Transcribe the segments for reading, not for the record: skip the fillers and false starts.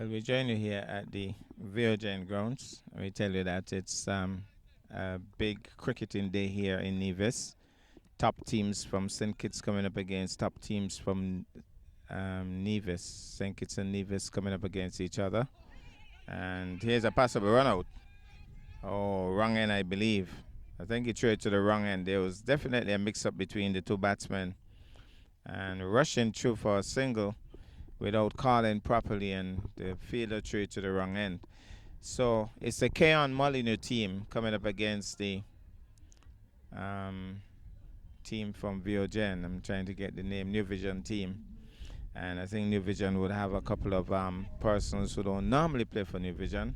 Well, we join you here at the Virgin grounds. We tell you that it's a big cricketing day here in Nevis. Top teams from St. Kitts coming up against top teams from Nevis. St. Kitts and Nevis coming up against each other. And here's a possible run out. Oh, wrong end, I believe. I think he threw it to the wrong end. There was definitely a mix up between the two batsmen. And rushing through for a single without calling properly, and the fielder threw it to the wrong end. So it's the Keon Molyneux team coming up against the um, team from Viogen. I'm trying to get the name, New Vision team. And I think New Vision would have a couple of persons who don't normally play for New Vision.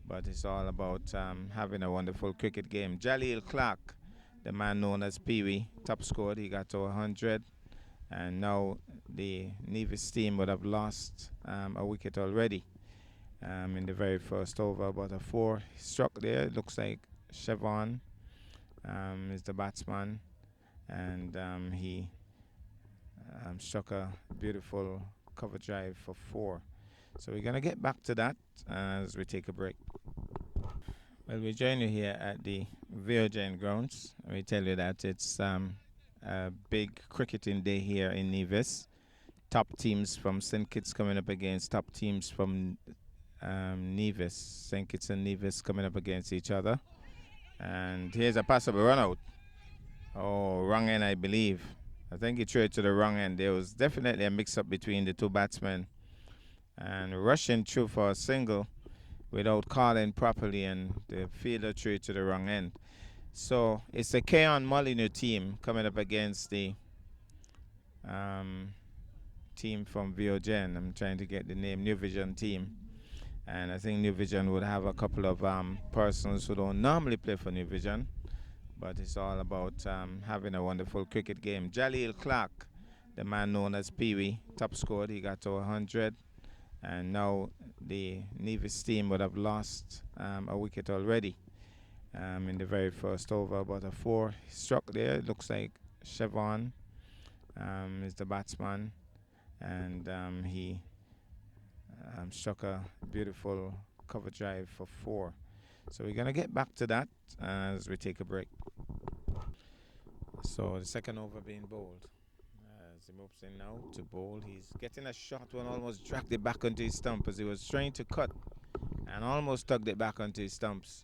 But it's all about having a wonderful cricket game. Jaleel Clark, the man known as Pee Wee, top scored. He got to 100. And now the Nevis team would have lost a wicket already in the very first over. But a 4 struck there. It looks like Chevron is the batsman. And he struck a beautiful cover drive for 4. So we're going to get back to that as we take a break. Well, we join you here at the Virgin grounds. We tell you that it's a big cricketing day here in Nevis. Top teams from St. Kitts coming up against top teams from Nevis. St. Kitts and Nevis coming up against each other. And here's a possible run out. Oh, wrong end, I believe. I think he threw it to the wrong end. There was definitely a mix up between the two batsmen. And rushing through for a single without calling properly, and the fielder threw it to the wrong end. So it's the Keon Molyneux team coming up against the team from Viogen. I'm trying to get the name, New Vision team. And I think New Vision would have a couple of persons who don't normally play for New Vision. But it's all about having a wonderful cricket game. Jaleel Clark, the man known as Pee Wee, top scored. He got to 100. And now the Nevis team would have lost a wicket already in the very first over. But a 4 struck there. It looks like Chevron is the batsman. And he struck a beautiful cover drive for 4. So we're going to get back to that as we take a break. So the second over being bowled. As he moves in now to bowl, he's getting a shot one, almost dragged it back onto his stump as he was trying to cut and almost tugged it back onto his stumps.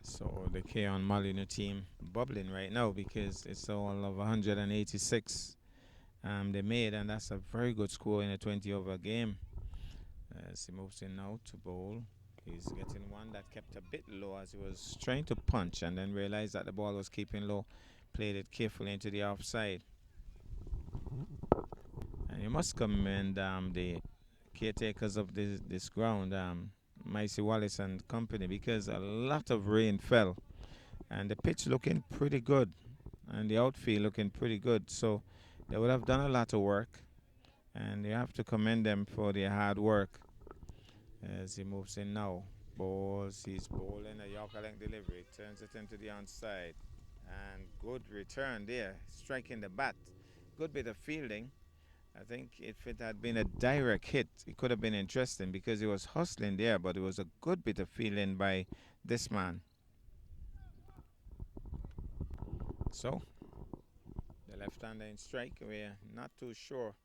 So the Keon Molyneux team bubbling right now because it's all of 186 they made, and that's a very good score in a 20 over game. As he moves in now to bowl, he's getting one that kept a bit low as he was trying to punch and then realized that the ball was keeping low. Played it carefully into the offside. And you must commend the caretakers of this ground, Micey Wallace and company, because a lot of rain fell and the pitch looking pretty good and the outfield looking pretty good. So they would have done a lot of work, and you have to commend them for their hard work. As he moves in now, balls, he's bowling a Yorker length delivery, turns it into the onside. And good return there, striking the bat. Good bit of fielding. I think if it had been a direct hit, it could have been interesting because he was hustling there, but it was a good bit of fielding by this man. So, the left-hander in strike, we're not too sure.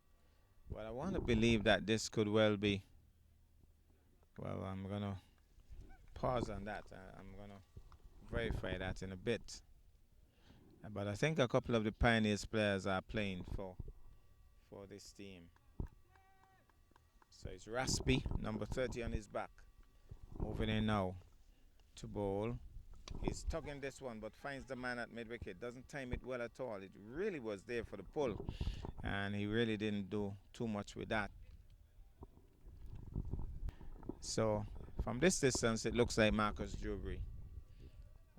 But I want to believe that this could well be. Well, I'm going to pause on that. I'm going to verify that in a bit. But I think a couple of the Pioneers players are playing for this team. So it's Raspy, number 30 on his back. Moving in now to bowl. He's tugging this one, but finds the man at mid-wicket. Doesn't time it well at all. It really was there for the pull, and he really didn't do too much with that. So from this distance, it looks like Marcus Dewberry.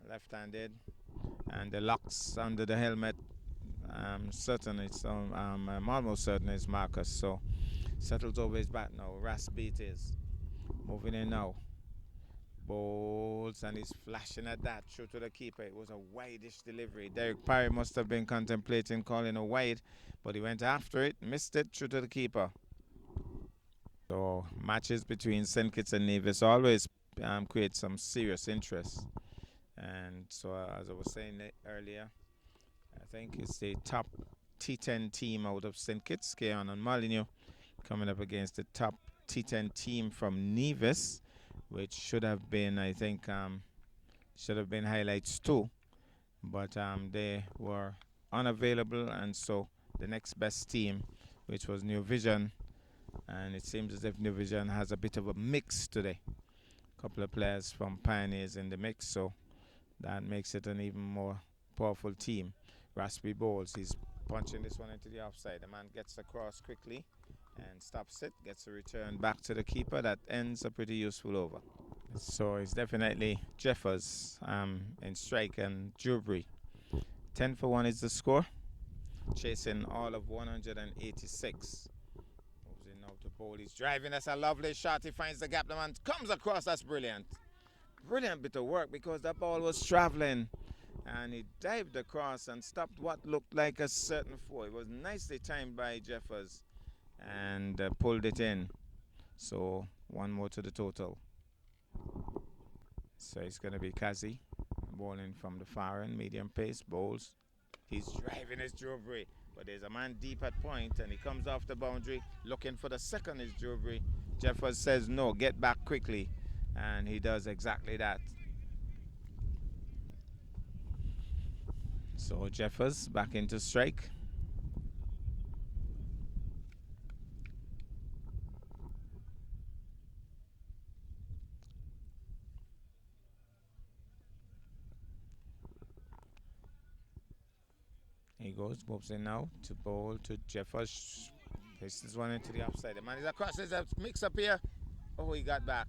Left-handed, and the locks under the helmet. I'm almost certain it's Marcus. So settles over his bat now. Raspy it is. Moving in now. Bowls, and he's flashing at that. Through to the keeper. It was a wide-ish delivery. Derek Parry must have been contemplating calling a wide, but he went after it, missed it, through to the keeper. So matches between St. Kitts and Nevis always create some serious interest. And so, as I was saying earlier, I think it's the top T10 team out of St. Kitts, Keon and Molyneux, coming up against the top T10 team from Nevis, which should have been, I think, should have been highlights too, but they were unavailable, and so the next best team, which was New Vision, and it seems as if New Vision has a bit of a mix today. A couple of players from Pioneers in the mix, so that makes it an even more powerful team. Raspy Bowles, he's punching this one into the offside. The man gets across quickly and stops it, gets a return back to the keeper. That ends a pretty useful over. So it's definitely Jeffers in strike and Dewberry. 10 for 1 is the score. Chasing all of 186. Moves in now to Bowl. He's driving. That's a lovely shot. He finds the gap. The man comes across. That's brilliant. Brilliant bit of work because that ball was traveling. And he dived across and stopped what looked like a certain four. It was nicely timed by Jeffers and pulled it in. So one more to the total. So it's going to be Kazi bowling from the far end, medium pace, bowls. He's driving his Dewberry, but there's a man deep at point and he comes off the boundary looking for the second is Dewberry. Jeffers says no, get back quickly, and he does exactly that. So Jeffers back into strike. He goes, moves in now to bowl to Jeffers. Places one into the offside. The man is across. There's a mix up here. Oh, he got back.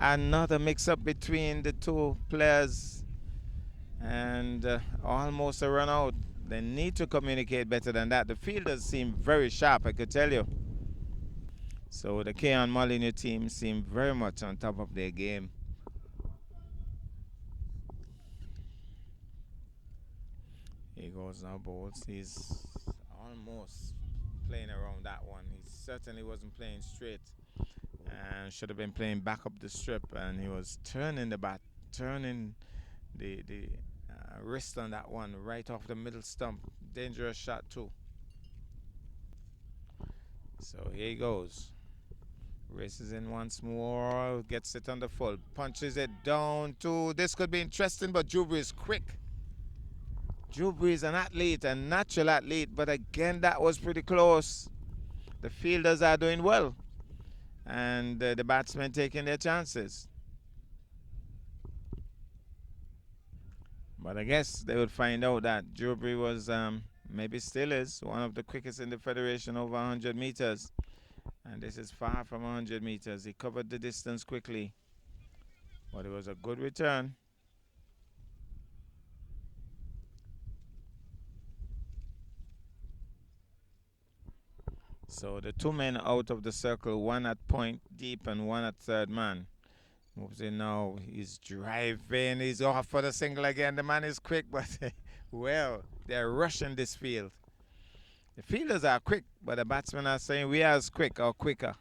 Another mix up between the two players and almost a run out. They need to communicate better than that. The fielders seem very sharp, I could tell you. So the Keon Molyneux team seem very much on top of their game. He goes now, Bowles. He's almost playing around that one. He certainly wasn't playing straight and should have been playing back up the strip. And he was turning the bat, turning the wrist on that one right off the middle stump. Dangerous shot too. So here he goes. Races in once more, gets it on the full, punches it down to. This could be interesting, but Dewberry is quick. Dewberry is an athlete, a natural athlete, but again, that was pretty close. The fielders are doing well, and the batsmen taking their chances. But I guess they would find out that Dewberry was, maybe still is, one of the quickest in the Federation over 100 meters. And this is far from 100 meters. He covered the distance quickly, but it was a good return. So the two men out of the circle, one at point deep and one at third man. Moves in now. He's driving. He's off for the single again. The man is quick, but well, they're rushing this field. The fielders are quick, but the batsmen are saying we are as quick or quicker.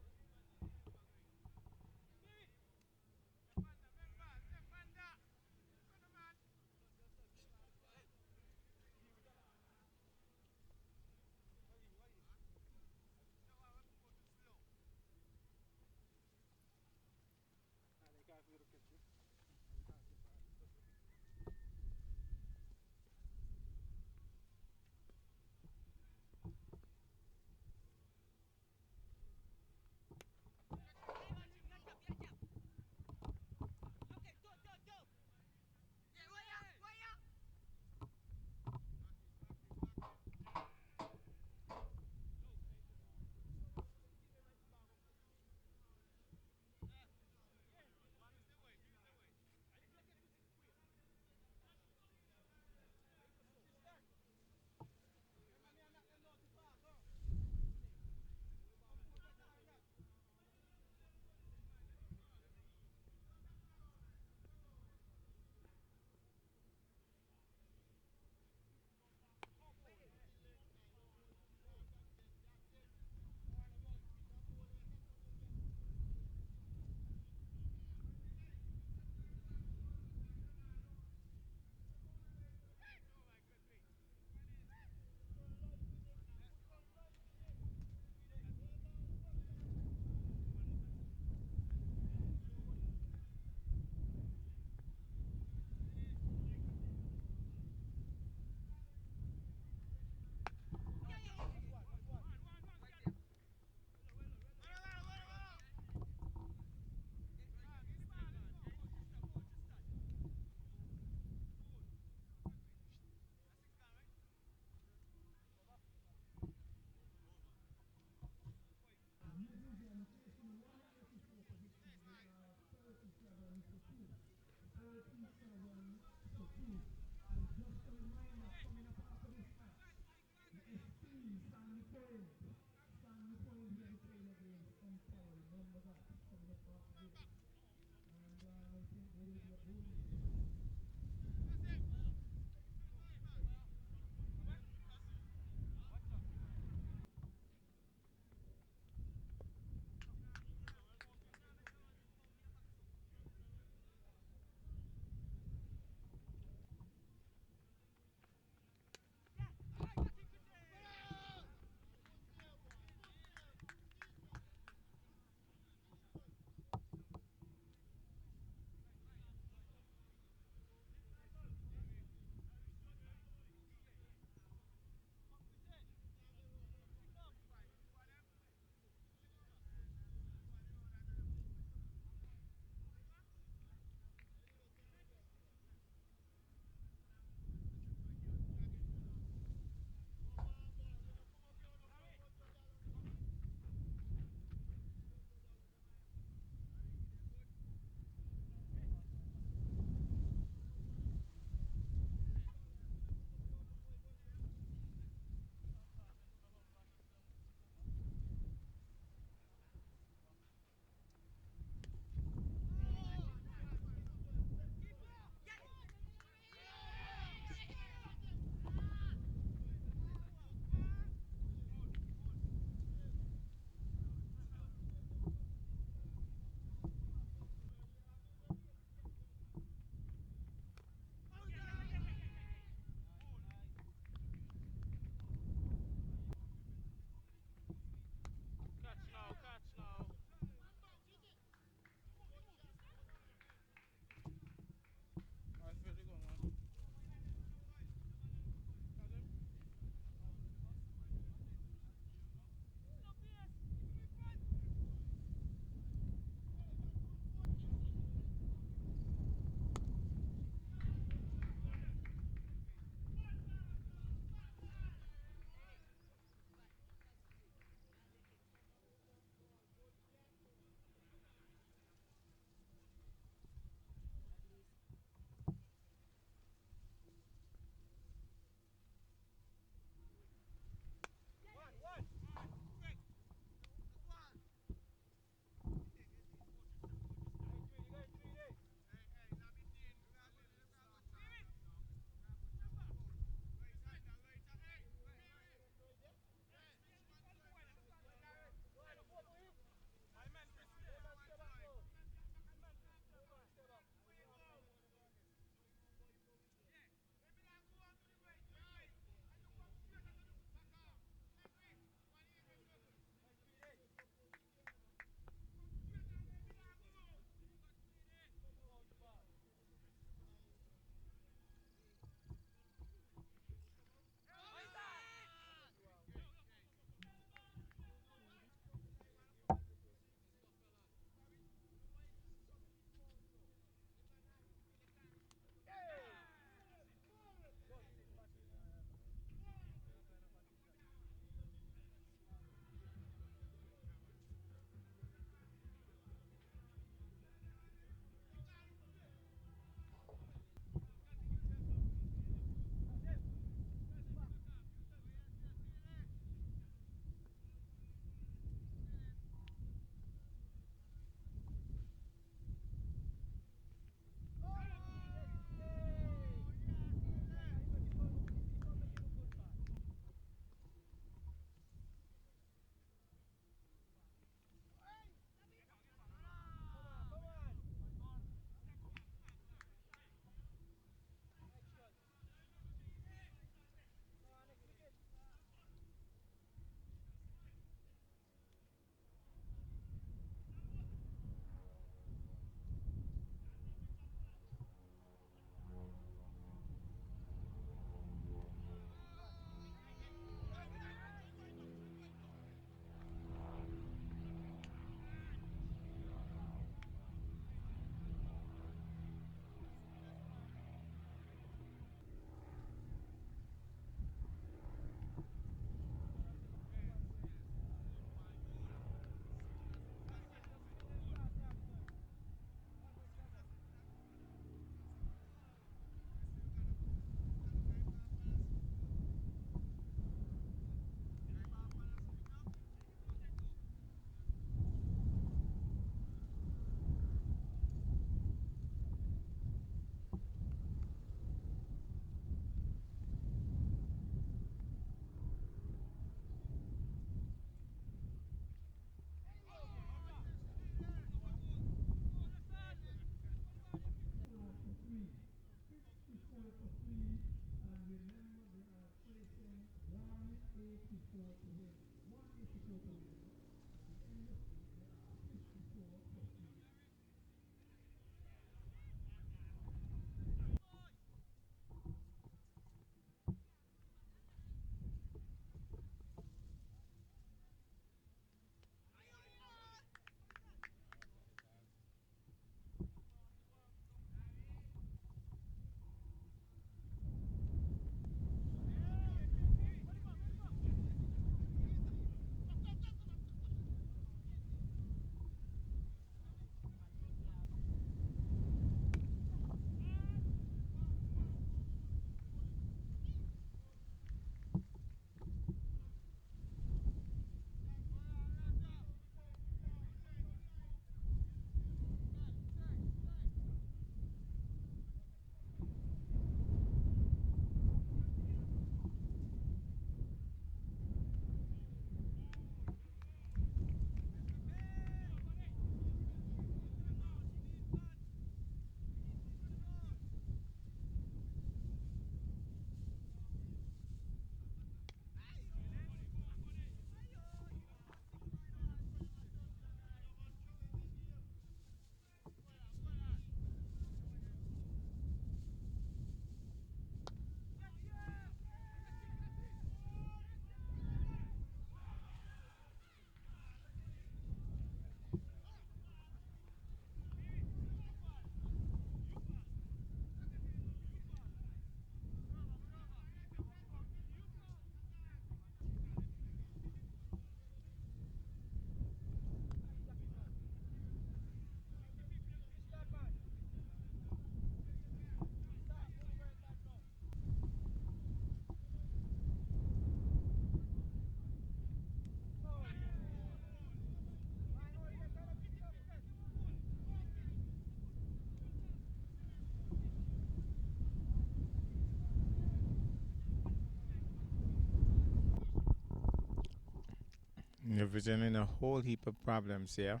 You're presenting a whole heap of problems here.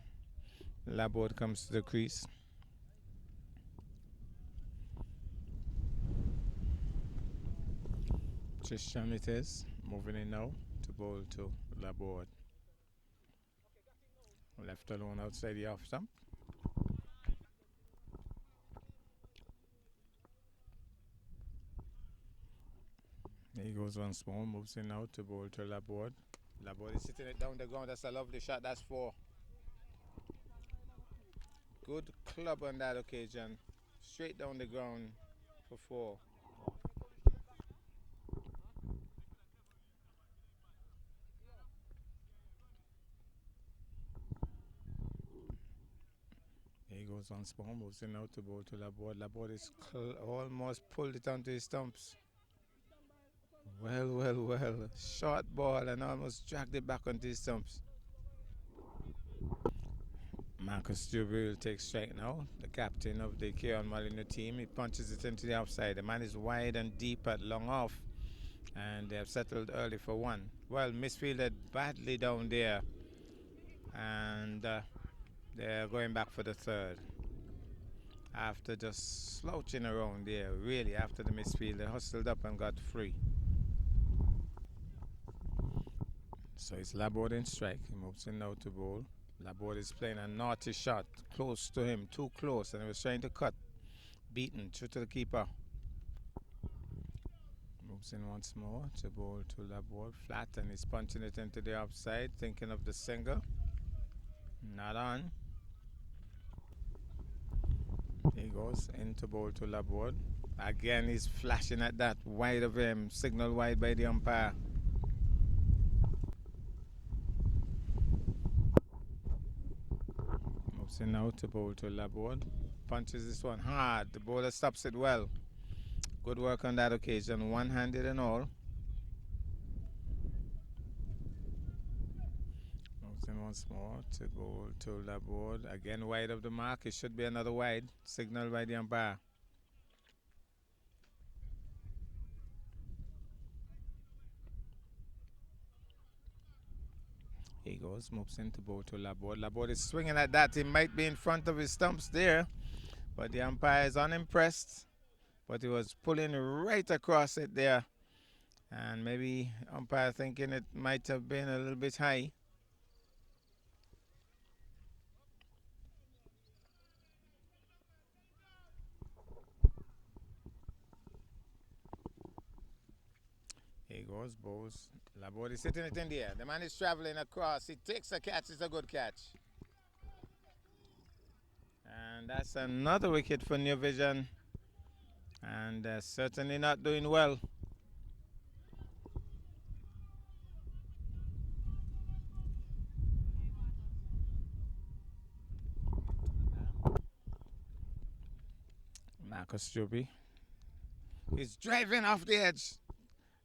Laborde comes to the crease. Tristan it is. Moving in now to bowl to Laborde. Left alone outside the off stump. There he goes once more. Moves in now to bowl to Laborde. Laborde is sitting it down the ground. That's a lovely shot. That's four. Good club on that occasion. Straight down the ground for four. There he goes once more. Moves in now to bowl to Laborde. Laborde is almost pulled it onto his stumps. Well, well, well. Short ball and almost dragged it back onto his stumps. Marcus Jubril takes strike now. The captain of the Kieran Molyneux team. He punches it into the outside. The man is wide and deep at long off. And they have settled early for one. Well, misfielded badly down there. And they're going back for the third. After just slouching around there, really, after the misfield, they hustled up and got free. So it's Laborde in strike. He moves in now to bowl. Laborde is playing a naughty shot close to him, too close, and he was trying to cut. Beaten, true to the keeper. Moves in once more to bowl to Laborde. Flat, and he's punching it into the outside, thinking of the single. Not on. He goes into bowl to Laborde. Again, he's flashing at that wide of him, signal wide by the umpire. Moves in now to bowl to Laborde. Punches this one hard. The bowler stops it well. Good work on that occasion, one-handed and all. Moves in once more to bowl to Laborde. Again, wide of the mark. It should be another wide. Signal by the umpire. He goes, moves into bowl to Laborde. Laborde is swinging at that. He might be in front of his stumps there, but the umpire is unimpressed. But he was pulling right across it there. And maybe umpire thinking it might have been a little bit high. Here goes Bowles. Laborde is sitting it in the air. The man is traveling across. He takes a catch. It's a good catch. And that's another wicket for New Vision. And certainly not doing well. Marcus Struby. He's driving off the edge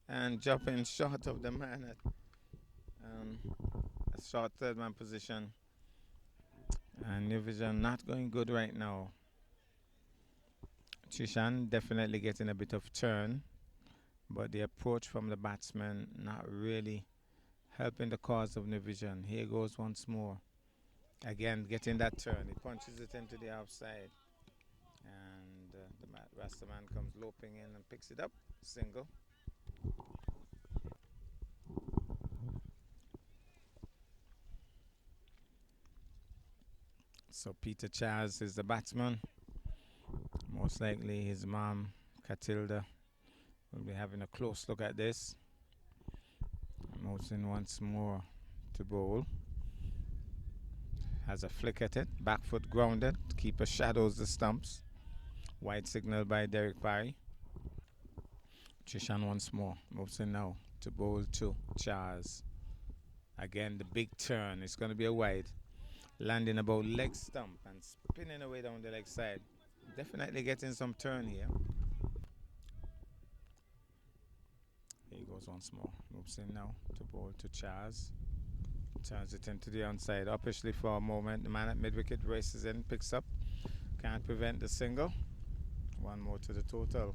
and jumping short of the man at a short third man position. And New Vision not going good right now. Chishan definitely getting a bit of turn, but the approach from the batsman not really helping the cause of New Vision. Here goes once more. Again, getting that turn. He punches it into the outside. And the Rastaman comes loping in and picks it up. Single. So Peter Charles is the batsman. Most likely his mom, Catilda, will be having a close look at this. Moulton once more to bowl. Has a flick at it. Back foot grounded. Keeper shadows the stumps. Wide signal by Derek Parry. Chishan once more. Moulton now to bowl to Charles. Again, the big turn. It's going to be a wide. Landing about leg stump and spinning away down the leg side. Definitely getting some turn here. Here he goes once more. Moves in now to bowl to Charles. Turns it into the onside. Uppishly for a moment. The man at mid wicket races in, picks up. Can't prevent the single. One more to the total.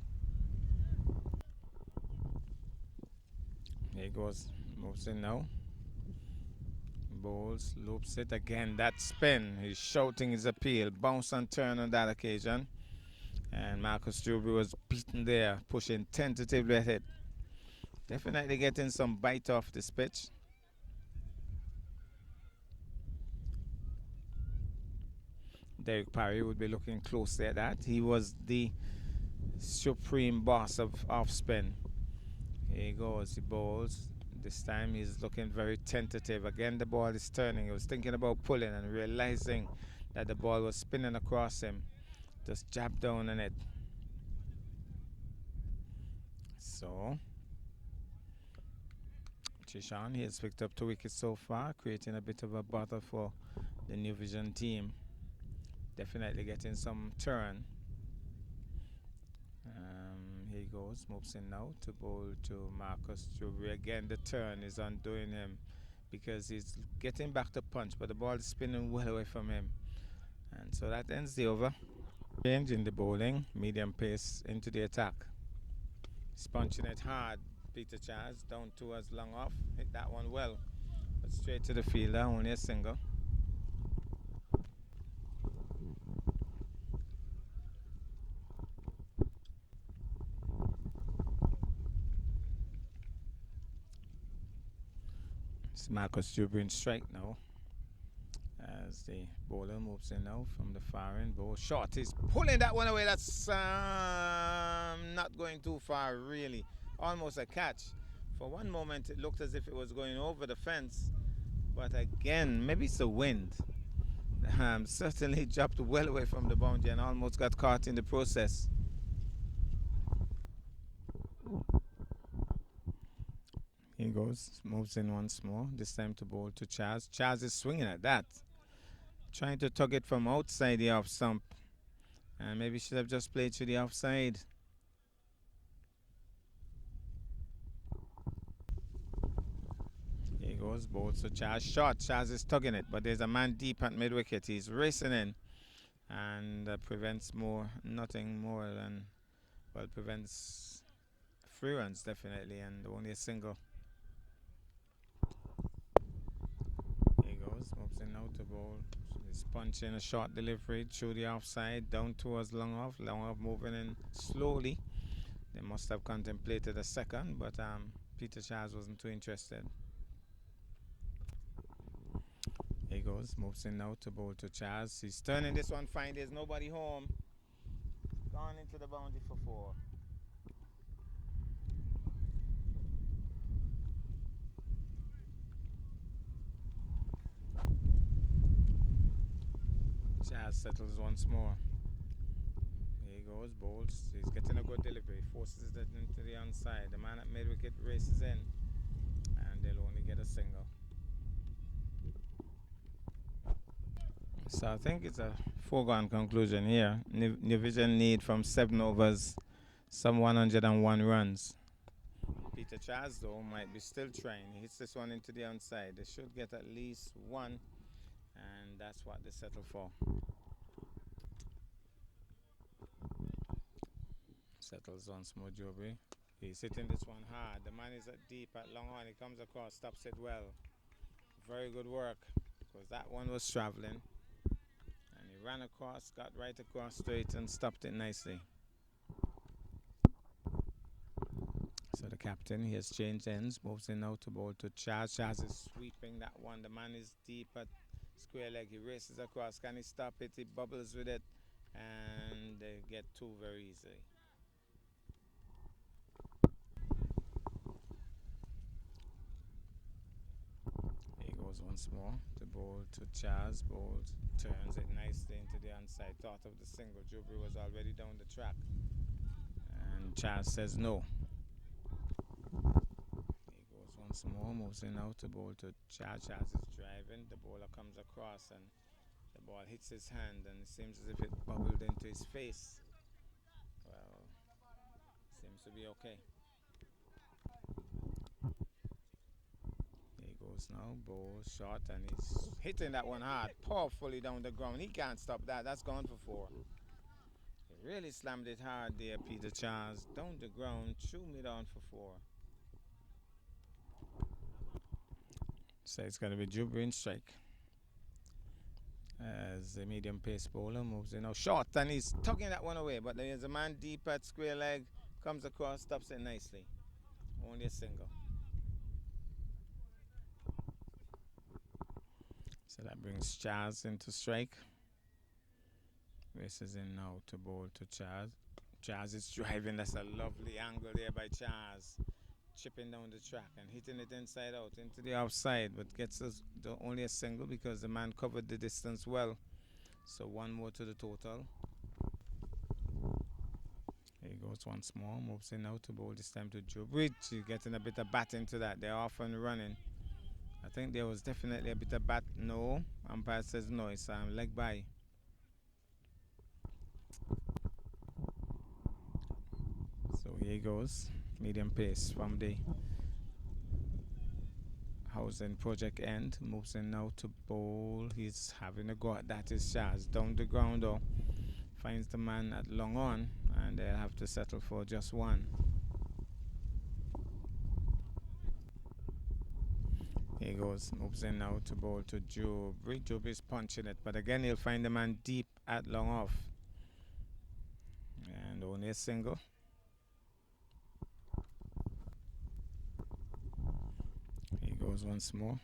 Here he goes. Moves in now. Bowls, loops it again. That spin. He's shouting his appeal. Bounce and turn on that occasion. And Marcus Struby was beaten there, pushing tentatively at it. Definitely getting some bite off this pitch. Derek Parry would be looking closely at that. He was the supreme boss of off spin. Here he goes. He bowls. This time he's looking very tentative. Again, the ball is turning. He was thinking about pulling and realizing that the ball was spinning across him. Just jab down on it. So, Chishan, he has picked up 2 wickets so far, creating a bit of a bother for the New Vision team. Definitely getting some turn. Here he goes, moves in now to bowl to Marcus Struby. Again, the turn is undoing him because he's getting back to punch, but the ball is spinning well away from him. And so that ends the over. Change in the bowling, medium pace into the attack. He's punching it hard. Peter Charles down towards long off. Hit that one well, but straight to the fielder, only a single. Marcus Struby in strike now as the bowler moves in now from the far end. Bowl short, he's pulling that one away. That's not going too far really. Almost a catch. For one moment it looked as if it was going over the fence, but again maybe it's the wind. Certainly dropped well away from the boundary and almost got caught in the process. He goes, moves in once more, this time to bowl to Charles. Charles is swinging at that. Trying to tug it from outside the off stump. And maybe should have just played to the offside. Here he goes, bowls to Charles. Short, Charles is tugging it, but there's a man deep at mid wicket. He's racing in and prevents nothing more than, well, prevents 3 runs definitely and only a single. Moves in now to bowl. He's punching a short delivery through the offside, down towards long off. Long off moving in slowly. They must have contemplated a second, but Peter Charles wasn't too interested. Here he goes, moves in now to bowl to Charles. He's turning this one fine. There's nobody home. Gone into the boundary for 4. Charles settles once more. Here he goes, bowls. He's getting a good delivery. Forces it into the onside. The man at mid wicket races in, and they'll only get a single. So I think it's a foregone conclusion here. New Vision need from 7 overs, some 101 runs. Peter Charles, though, might be still trying. He hits this one into the onside. They should get at least 1, and that's what they settle for. Settles once more, Joby. He's hitting this one hard. The man is at deep at long on. He comes across, stops it well. Very good work, because that one was traveling. And he ran across, got right across straight, and stopped it nicely. So the captain, he has changed ends, moves in now to bowl to Charles. Charles is sweeping that one. The man is deep at square leg. He races across. Can he stop it? He bubbles with it, and they get 2 very easily. He goes once more to bowl to Charles. Bowls, turns it nicely into the onside. Thought of the single. Joby was already down the track, and Charles says no. Once more, moves in now to bowl to Charles. Charles is driving. The bowler comes across and the ball hits his hand, and it seems as if it bubbled into his face. Well, seems to be okay. Here he goes now, bowl short, and he's hitting that one hard, powerfully down the ground. He can't stop that. That's gone for 4. He really slammed it hard there, Peter Charles. Down the ground, threw me down for 4. So it's going to be Joby in strike. As the medium pace bowler moves in now short, and he's tugging that one away, but there's a man deep at square leg, comes across, stops it nicely. Only a single. So that brings Charles into strike. Races in now to bowl to Charles. Charles is driving. That's a lovely angle there by Charles. Chipping down the track and hitting it inside out into the outside, but gets us only a single because the man covered the distance well. So 1 more to the total. Here he goes once more, moves in now to bowl this time to Joby. He's getting a bit of bat into that. They're off and running. I think there was definitely a bit of bat. No, umpire says no. It's leg by. So here he goes. Medium pace from the housing project end. Moves in now to bowl. He's having a go at that. Is Charles down the ground though. Finds the man at long on, and they'll have to settle for just 1. Here he goes. Moves in now to bowl to Joby. Joby's punching it, but again he'll find the man deep at long off. And only a single. Goes once more,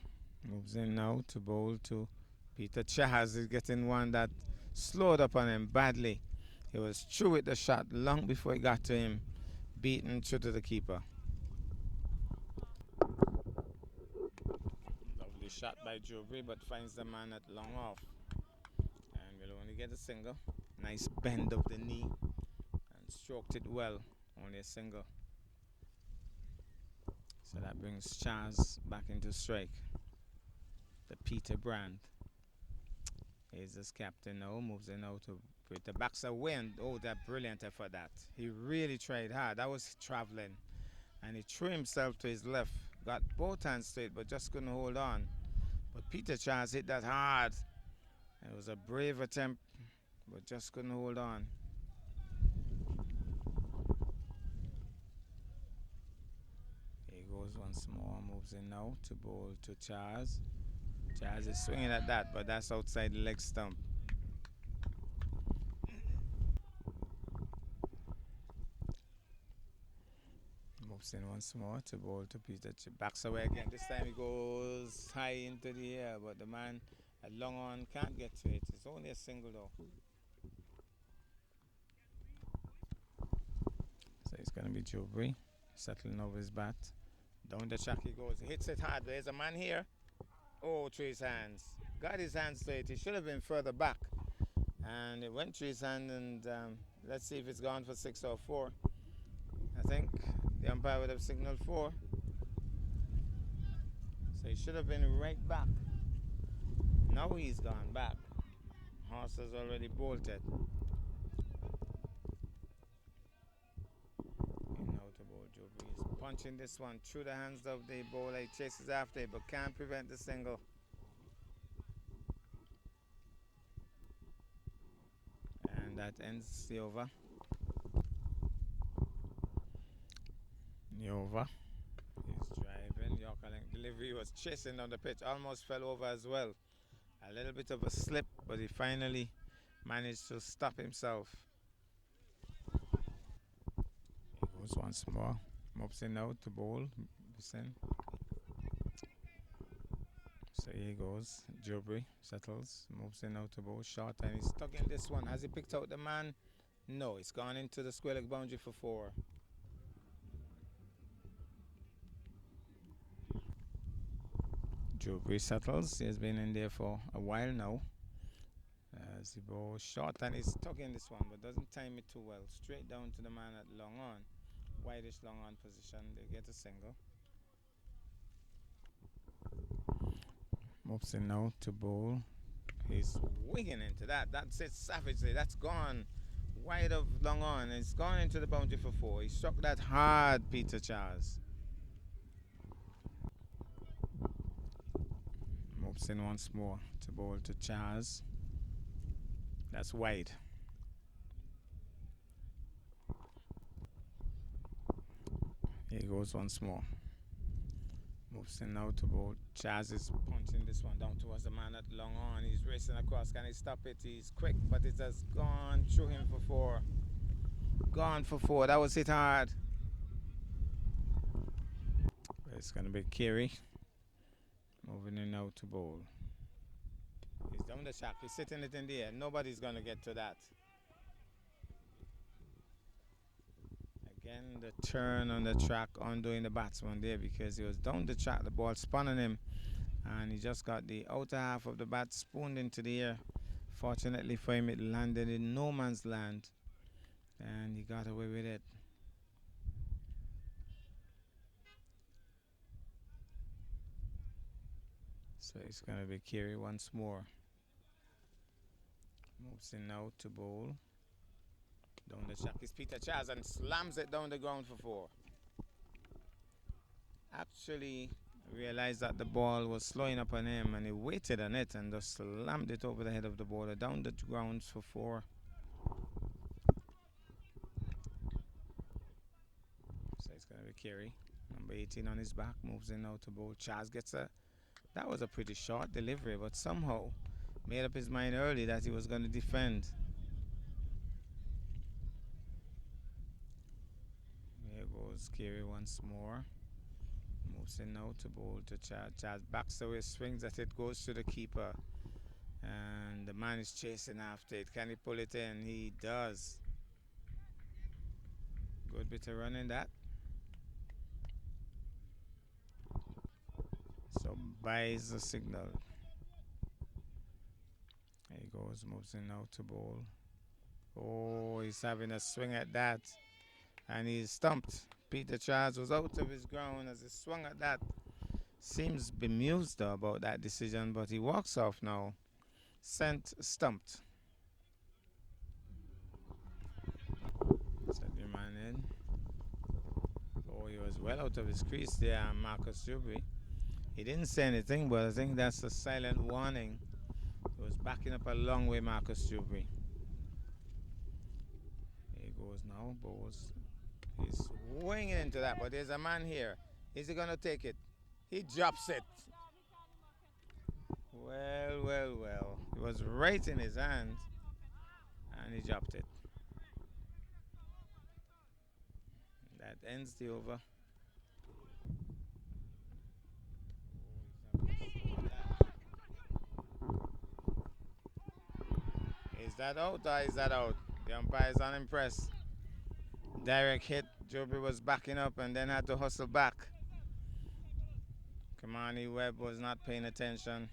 moves in now to bowl to Peter Charles. Is getting one that slowed up on him badly. He was through with the shot long before it got to him, beaten through to the keeper. Lovely shot by Joby, but finds the man at long off, and will only get a single. Nice bend of the knee and stroked it well. Only a single. So that brings Charles back into strike. The Peter brand. He's his captain now. Moves in now to Peter. Backs away, and oh, that brilliant effort that. He really tried hard. That was traveling. And he threw himself to his left. Got both hands straight, but just couldn't hold on. But Peter Charles hit that hard. It was a brave attempt, but just couldn't hold on. Once more, moves in now to bowl to Charles. Charles is swinging at that, but that's outside the leg stump. Moves in once more to bowl to Peter. Backs away again. This time he goes high into the air, but the man at long on can't get to it. It's only a single though. So it's going to be Jubri settling over his bat. Down the track he goes. He hits it hard. There's a man here. Oh, through his hands. Got his hands to it. He should have been further back. And it went through his hand, and let's see if it's gone for 6 or 4. I think the umpire would have signaled 4. So he should have been right back. Now he's gone back. Horse has already bolted. Now to bowl Jubri. He's punching this one through the hands of the bowler. He chases after it, but can't prevent the single. And that ends the over. The over. He's driving. Yorker length delivery was chasing down the pitch. Almost fell over as well. A little bit of a slip, but he finally managed to stop himself. He goes once more. Mopsin out to bowl. Listen. So here he goes. Jubri settles. Mopsin out to bowl. Short, and he's stuck in this one. Has he picked out the man? No, it's gone into the square leg boundary for 4. Jubri settles. He has been in there for a while now. As he bowls short, and he's stuck in this one, but doesn't time it too well. Straight down to the man at long on. Wideish long on position. They get a single. Mopsin now to bowl. He's winging into that. That's it savagely. That's gone wide of long on. It's gone into the boundary for 4. He struck that hard, Peter Charles. Mopsin once more to bowl to Charles. That's wide. Here he goes once more. Mopsin now to bowl. Charles is punching this one down towards the man at long on. He's racing across. Can he stop it? He's quick, but it has gone through him for 4. Gone for 4. That was hit hard. It's going to be Carey. Moving in now to bowl. He's down the track. He's sitting it in the air. Nobody's going to get to that. Again, the turn on the track undoing the batsman there, because he was down the track. The ball spun on him, and he just got the outer half of the bat spooned into the air. Fortunately for him, it landed in no man's land, and he got away with it. So it's going to be Carey once more. Moves in now to bowl. Down the track is Peter Charles and slams it down the ground for 4. Actually realized that the ball was slowing up on him, and he waited on it and just slammed it over the head of the bowler down the ground for 4. So it's going to be Carey. Number 18 on his back. Moves in now to bowl. Charles gets a... That was a pretty short delivery, but somehow made up his mind early that he was going to defend. There goes Carey once more. Moves in now to bowl to Charles. Charles backs away, swings at it, goes to the keeper. And the man is chasing after it. Can he pull it in? He does. Good bit of running that. So buys the signal. There he goes, moves in now to bowl. Oh, he's having a swing at that. And he's stumped. Peter Charles was out of his ground as he swung at that. Seems bemused though about that decision, but he walks off now. Sent, stumped. Set the man in. Oh, he was well out of his crease there, Marcus Jubri. He didn't say anything, but I think that's a silent warning. He was backing up a long way, Marcus Jubri. Here he goes now, Bowes. He's swinging into that, but there's a man here. Is he going to take it? He drops it. Well, well, well. It was right in his hand, and he dropped it. That ends the over. Is that out or is that out? The umpire is unimpressed. Direct hit. Joby was backing up and then had to hustle back. Kamani Webb was not paying attention.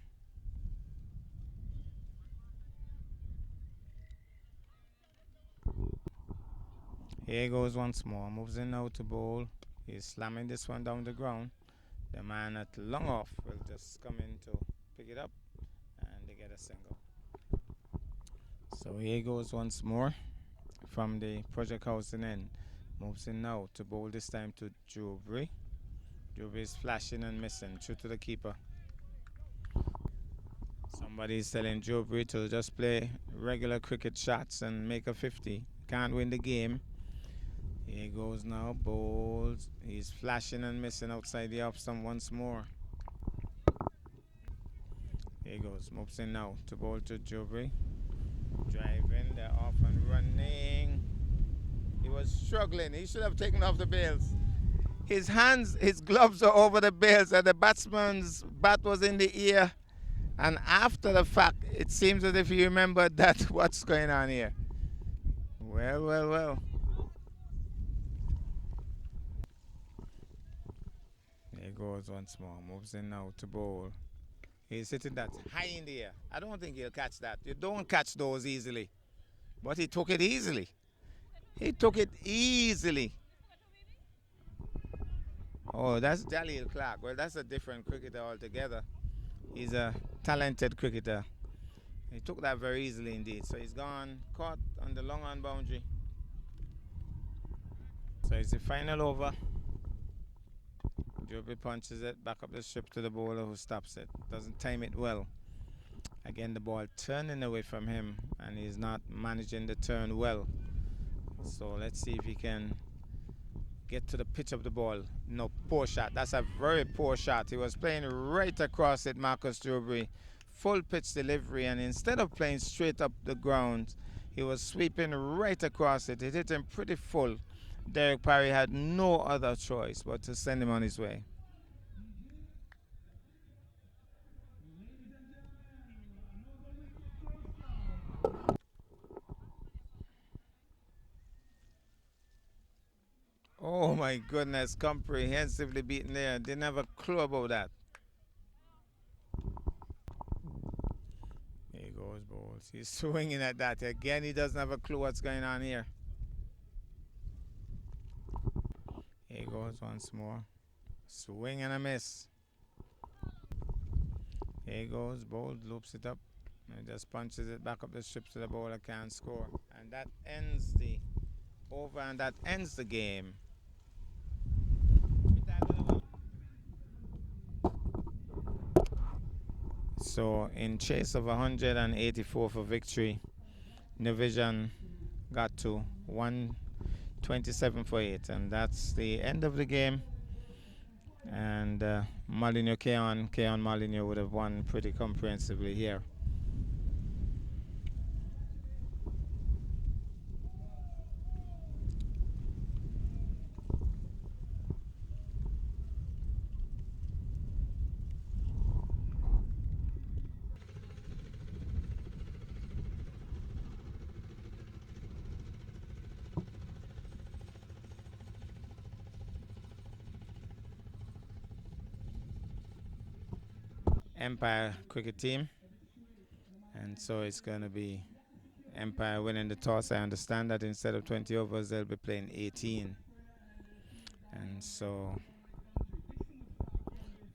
Here he goes once more. Moves in now to bowl. He's slamming this one down the ground. The man at long off will just come in to pick it up and they get a single. So here goes once more from the Project Housing end. Moves in now to bowl this time to Jubri. Jubri is flashing and missing. True to the keeper. Somebody is telling Jubri to just play regular cricket shots and make a 50. Can't win the game. Here he goes now. Bowls. He's flashing and missing outside the off stump once more. Here he goes. Moves in now to bowl to Jubri. Driving. They're off and running. He was struggling. He should have taken off the bails. His hands, his gloves are over the bails and the batsman's bat was in the ear. And after the fact, it seems as if he remembered that what's going on here. Well, well, well. There he goes once more. Moves in now to bowl. He's hitting that high in the air. I don't think he'll catch that. You don't catch those easily. But he took it easily. He took it easily. Oh, that's Jaleel Clark. Well, that's a different cricketer altogether. He's a talented cricketer. He took that very easily indeed. So he's gone, caught on the long on boundary. So it's the final over. Joby punches it back up the strip to the bowler who stops it. Doesn't time it well. Again, the ball turning away from him and he's not managing the turn well. So let's see if he can get to the pitch of the ball. No, poor shot. That's a very poor shot. He was playing right across it, Marcus Joby. Full pitch delivery, and instead of playing straight up the ground, he was sweeping right across it. It hit him pretty full. Derek Parry had no other choice but to send him on his way. Oh my goodness, comprehensively beaten there. Didn't have a clue about that. Here goes Bowles. He's swinging at that. Again, he doesn't have a clue what's going on here. Here goes once more. Swing and a miss. Here goes Bowles. Loops it up. And just punches it back up the strip to the bowler. Can't score. And that ends the over and that ends the game. So in chase of 184 for victory, New Vision got to 127 for 8, and that's the end of the game. And Keon Molineux would have won pretty comprehensively here. Empire cricket team, and so it's going to be Empire winning the toss. I understand that instead of 20 overs they'll be playing 18, and so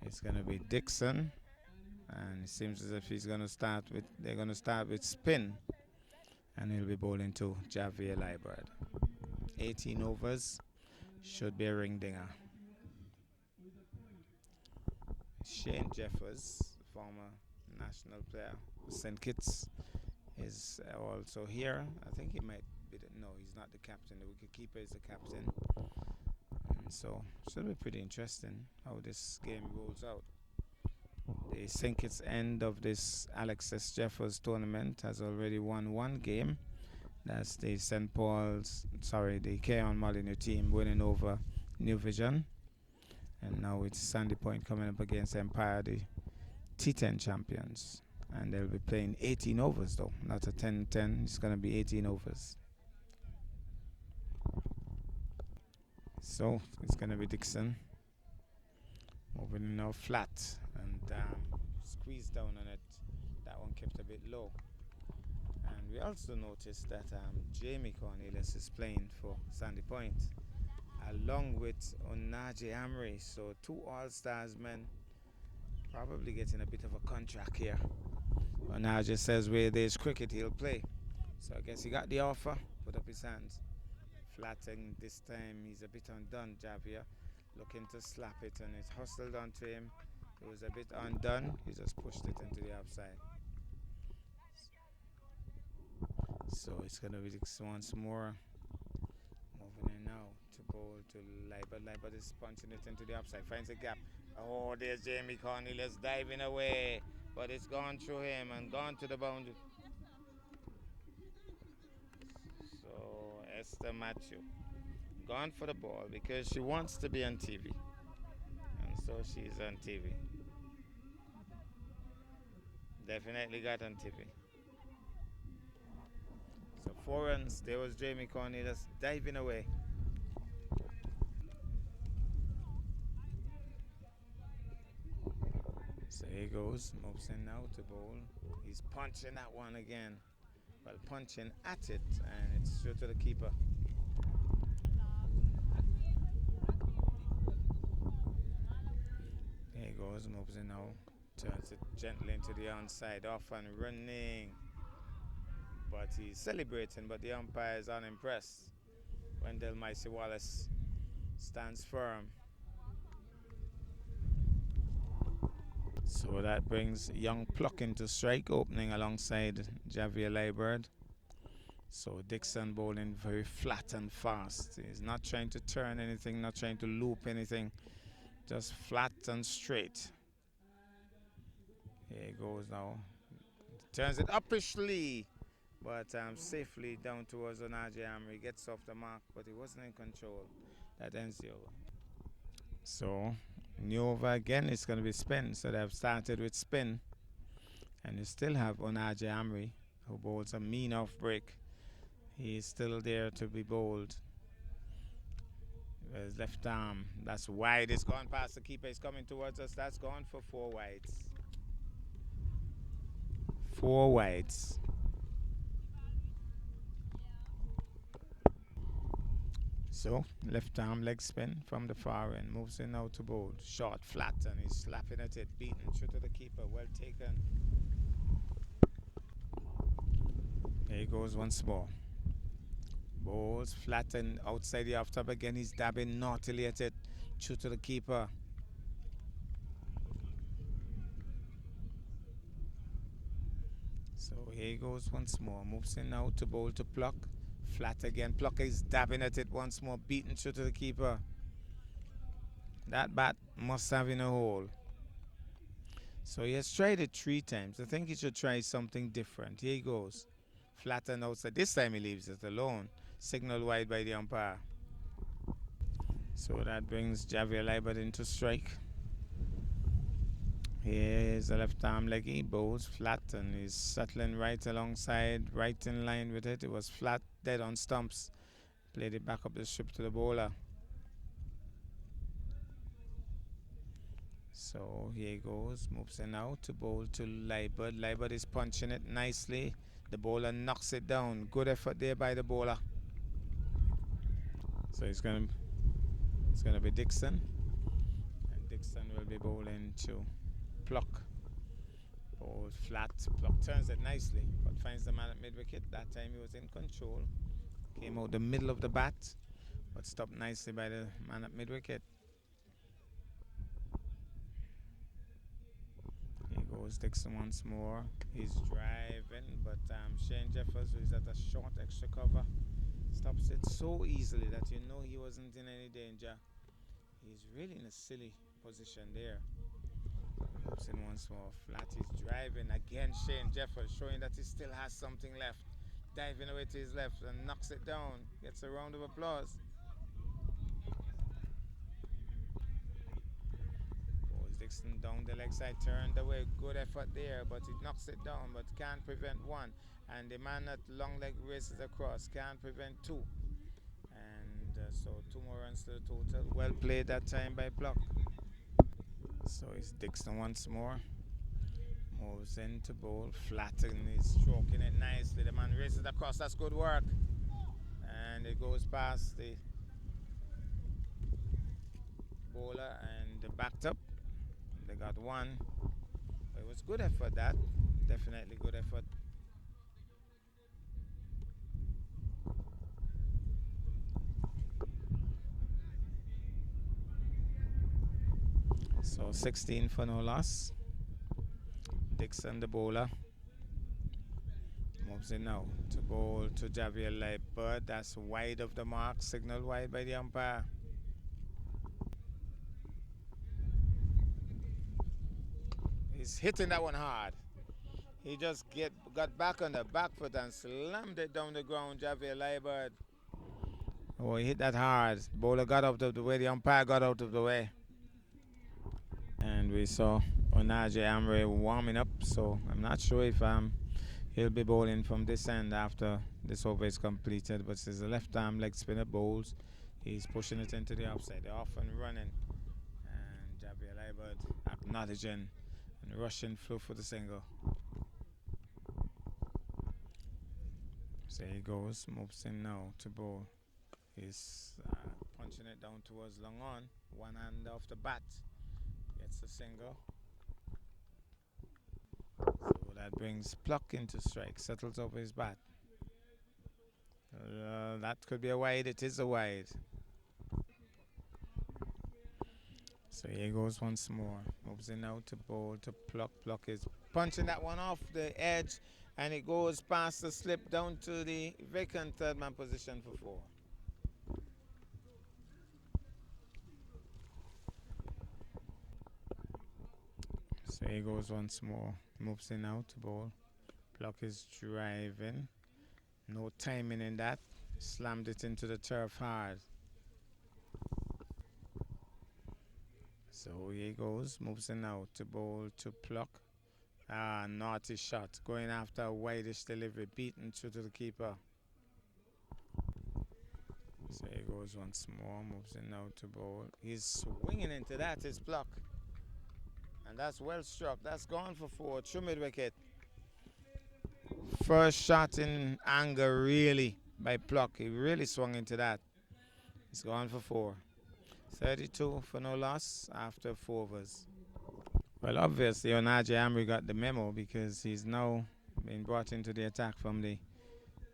it's going to be Dixon, and it seems as if they're going to start with spin, and he'll be bowling to Javier Liebert. 18 overs, should be a ring dinger. Shane Jeffers, former national player, St. Kitts, is also here. I think he might be no, he's not the captain. The wicketkeeper is the captain. And so should be pretty interesting how this game rolls out. The St. Kitts end of this Alexis Jeffers tournament has already won one game. That's the the Keon Molineux team winning over New Vision. And now it's Sandy Point coming up against Empire, the T10 champions. And they'll be playing 18 overs though, not a 10-10. It's going to be 18 overs. So it's going to be Dixon moving now flat and squeeze down on it. That one kept a bit low. And we also noticed that Jamie Cornelius is playing for Sandy Point along with Onaje Amri. So two All-Stars men probably getting a bit of a contract here. Onaje says where there's cricket he'll play. So I guess he got the offer, put up his hands. Flatting this time, he's a bit undone, Javier. Looking to slap it and it's hustled onto him. It was a bit undone, he just pushed it into the outside. So it's going to be once more. Moving in now to bowl to Leibert. Leibert is punching it into the outside, finds a gap. Oh, there's Jamie Cornelius diving away, but it's gone through him and gone to the boundary. So Esther Matthew gone for the ball because she wants to be on TV, and so she's on TV. Definitely got on TV. So 4 runs. There was Jamie Cornelius diving away. So here goes, moves in now to bowl. He's punching that one again. Well, punching at it, and it's through to the keeper. There he goes, moves in now. Turns it gently into the onside, off and running. But he's celebrating, but the umpire is unimpressed. Wendell Micey Wallace stands firm. So that brings Young Pluck into strike, opening alongside Javier Leibert. So Dixon bowling very flat and fast. He's not trying to turn anything, not trying to loop anything, just flat and straight. Here he goes now. Turns it uppishly, but safely down towards Onaje Amri. Gets off the mark, but he wasn't in control. That ends the over. So new over again. It's going to be spin. So they've started with spin, and you still have Onaje Amri, who bowls a mean off break. He's still there to be bowled. His left arm, that's wide. It's gone past the keeper. He's coming towards us. That's gone for 4 wides. 4 wides. So left arm leg spin from the far end. Moves in now to bowl. Short, flat, and he's slapping at it. Beaten through to the keeper. Well taken. There he goes once more. Bowls flat and outside the off top again. He's dabbing naughtily at it. Through to the keeper. So here he goes once more. Moves in now to bowl to Pluck. Flat again. Pluck is dabbing at it once more. Beaten through to the keeper. That bat must have in a hole. So he has tried it 3 times. I think he should try something different. Here he goes. Flat and outside. This time he leaves it alone. Signal wide by the umpire. So that brings Javier Leibert into strike. Here's the left arm leggy. Bowls flat and he's settling right alongside, right in line with it. It was flat, dead on stumps. Played it back up the strip to the bowler. So here he goes. Moves in now to bowl to Leibert. Leibert is punching it nicely. The bowler knocks it down. Good effort there by the bowler. So it's gonna be Dixon. And Dixon will be bowling to Pluck. Ball flat. Pluck turns it nicely, but finds the man at mid-wicket. That time he was in control. Came out the middle of the bat, but stopped nicely by the man at mid-wicket. Here goes Dixon once more. He's driving, but Shane Jeffers, who is at a short extra cover, stops it so easily that you know he wasn't in any danger. He's really in a silly position there. Moves in once more. Flat is driving again. Shane Jeffers showing that he still has something left. Diving away to his left and knocks it down. Gets a round of applause. Dixon down the leg side, turned away. Good effort there, but he knocks it down, but can't prevent one. And the man at long leg races across, can't prevent two. And so 2 more runs to the total. Well played that time by Pluck. So it's Dixon once more. Moves into bowl, flatten, he's stroking it nicely. The man races across, that's good work. And it goes past the bowler and backed up. They got one. It was good effort, that. Definitely good effort. So 16 for no loss. Dixon, the bowler, moves in now to bowl to Javier Leibert. That's wide of the mark, signaled wide by the umpire. He's hitting that one hard. He just got back on the back foot and slammed it down the ground, Javier Leibert. Oh, he hit that hard. Bowler got out of the way, the umpire got out of the way. And we saw Onaje Amre warming up, so I'm not sure if he'll be bowling from this end after this over is completed, but it's a left arm leg spinner bowls. He's pushing it into the offside. They're off and running. And Javier Leibert acknowledging and rushing through for the single. So he goes, moves in now to bowl. He's punching it down towards long on. One hand off the bat. Gets the single. So that brings Pluck into strike. Settles over his bat. That could be a wide. It is a wide. So here goes once more. Moves in now to bowl to Pluck. Pluck is punching that one off the edge. And it goes past the slip down to the vacant third man position for 4. So he goes once more. Moves in now to bowl. Pluck is driving. No timing in that. Slammed it into the turf hard. So here he goes. Moves in now to bowl to Pluck. Naughty shot. Going after a wideish delivery. Beaten through to the keeper. So he goes once more. Moves in now to bowl. He's swinging into that. His Pluck. And that's well struck. That's gone for 4. True mid wicket. First shot in anger, really, by Pluck. He really swung into that. He's gone for 4. 32 for no loss after 4 overs. Well, obviously, Onaje Amri got the memo because he's now been brought into the attack from the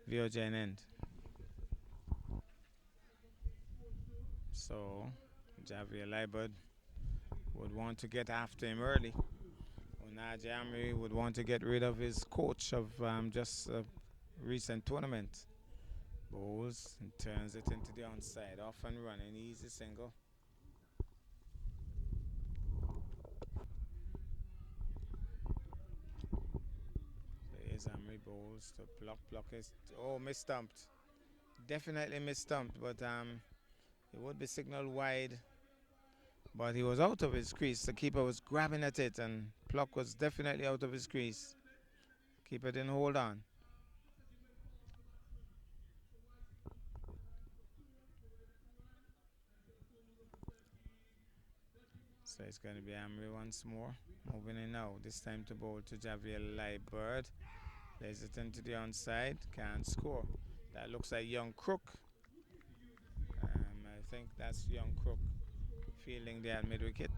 VOJN end. So, Javier Leibert would want to get after him early. Onaje Amri would want to get rid of his coach of just a recent tournament. Bowls and turns it into the onside. Off and running. Easy single. There's Amri bowls to Pluck. Pluck is misstumped. Definitely misstumped, but it would be signaled wide. But he was out of his crease. The keeper was grabbing at it, and Pluck was definitely out of his crease. Keeper didn't hold on. So it's going to be Amri once more. Moving in now. This time to bowl to Javier Leibert. Lays it into the onside. Can't score. That looks like Young Crook. I think that's Young Crook fielding there at mid-wicket.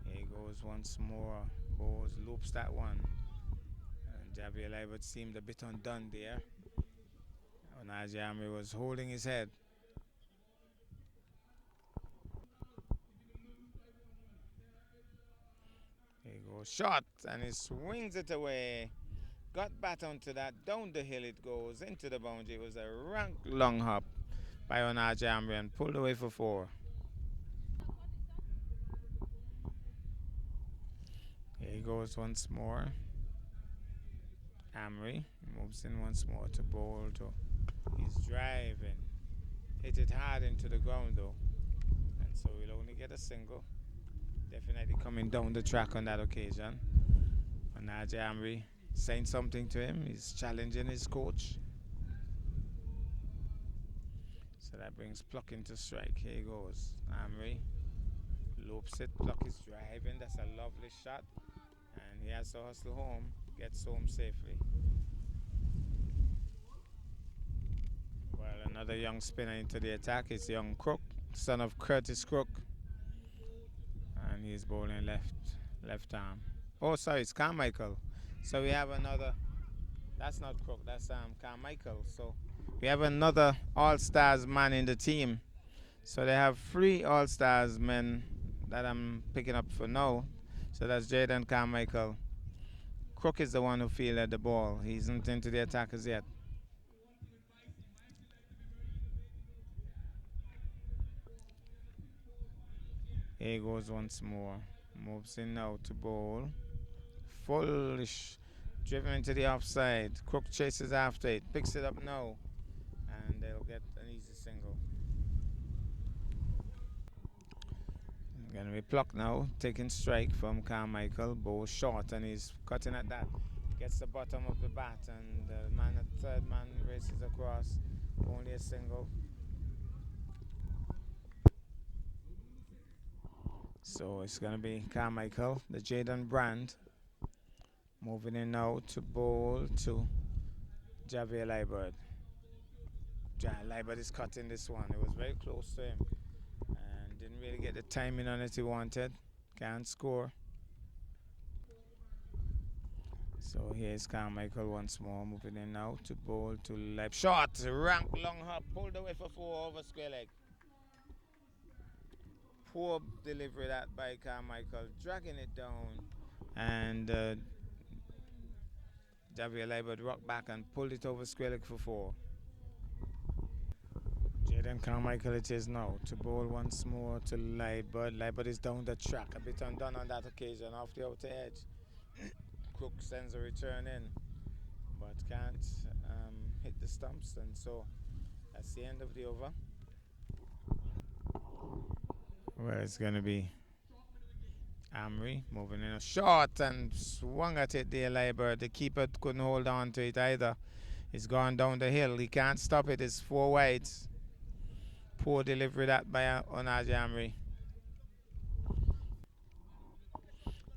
Here he goes once more. Bowls, loops that one. And Javier Leibert seemed a bit undone there. Onaje Amri was holding his head. Here he goes, shot, and he swings it away. Got bat onto that, down the hill it goes, into the boundary. It was a rank long hop by Onaje Amri and pulled away for 4. Here he goes once more. Amri moves in once more to bowl. He's driving. Hit it hard into the ground though. And So we'll only get a single. Definitely coming down the track on that occasion. Onaje Amri saying something to him. He's challenging his coach. So that brings Pluck into strike. Here he goes. Amri loops it. Pluck is driving. That's a lovely shot. And he has to hustle home. Gets home safely. Well, another young spinner into the attack is young Crook, son of Curtis Crook. And he's bowling left arm. Oh, sorry, it's Carmichael. So we have another. That's not Crook. That's Carmichael. So we have another All-Stars man in the team. So they have 3 All-Stars men that I'm picking up for now. So that's Jaden Carmichael. Crook is the one who fielded the ball. He isn't into the attackers yet. Here he goes once more. Moves in now to bowl. Foolish. Driven into the offside. Crook chases after it. Picks it up now. And they'll get an easy single. Gonna be Pluck now. Taking strike from Carmichael. Bowl short and he's cutting at that. Gets the bottom of the bat and the man at third man races across. Only a single. So it's going to be Carmichael, the Jaden Brand, moving in now to bowl to Javier Liebert. Liebert is cutting this one. It was very close to him and didn't really get the timing on it he wanted. Can't score. So here's Carmichael once more, moving in now to bowl to Liebert. Short, rank, long hop, pulled away for 4 over square leg. Poor delivery that by Carmichael, dragging it down, and Javier Liebert rocked back and pulled it over square leg for 4. Jaden Carmichael it is now to bowl once more to Liebert. Liebert is down the track, a bit undone on that occasion, off the outer edge. Crook sends a return in, but can't hit the stumps, and so that's the end of the over. Well, it's going to be Amri moving in a short and swung at it there, Liebert. The keeper couldn't hold on to it either. It's gone down the hill. He can't stop it. It's 4 wides. Poor delivery that by Onaje Amri.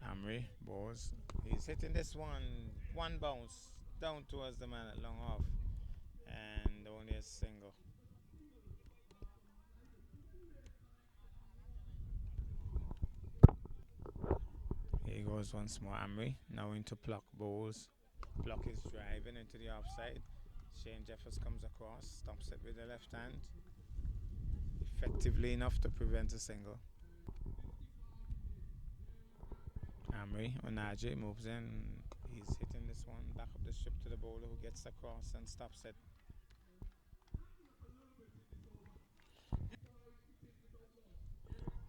Amri bowls. He's hitting this one bounce down towards the man at long off, and only a single. Here he goes once more, Amri. Now into Pluck bowls. Pluck is driving into the offside. Shane Jeffers comes across, stumps it with the left hand. Effectively enough to prevent a single. Amri, Onaje moves in. He's hitting this one, back up the strip to the bowler who gets across and stops it.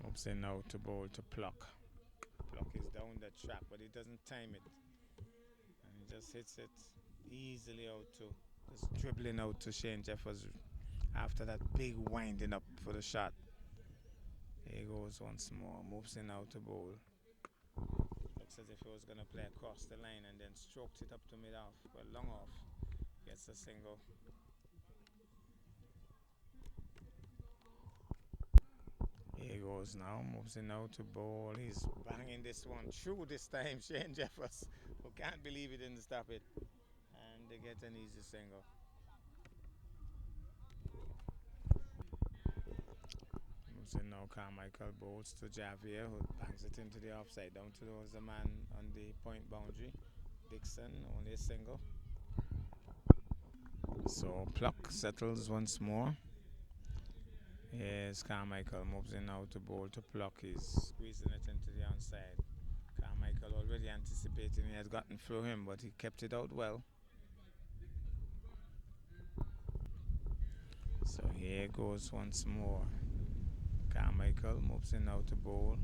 Moves in now to bowl to Pluck. Pluck is down the track, but he doesn't time it. And he just hits it easily out to, just dribbling out to Shane Jeffers after that big winding up for the shot. Here he goes once more, moves in now to bowl. Looks as if he was going to play across the line and then stroked it up to mid-off, but long off. Gets a single. Here he goes now, moves in now to bowl. He's banging this one through this time, Shane Jeffers, who can't believe he didn't stop it. And they get an easy single. Moves in now, Carmichael bowls to Javier, who bangs it into the offside, down towards the man on the point boundary. Dixon, only a single. So Pluck settles once more. Yes, Carmichael moves in now to bowl to Pluck. He's squeezing it into the onside. Carmichael already anticipating he had gotten through him, but he kept it out well. So here goes once more. Carmichael moves in now to bowl.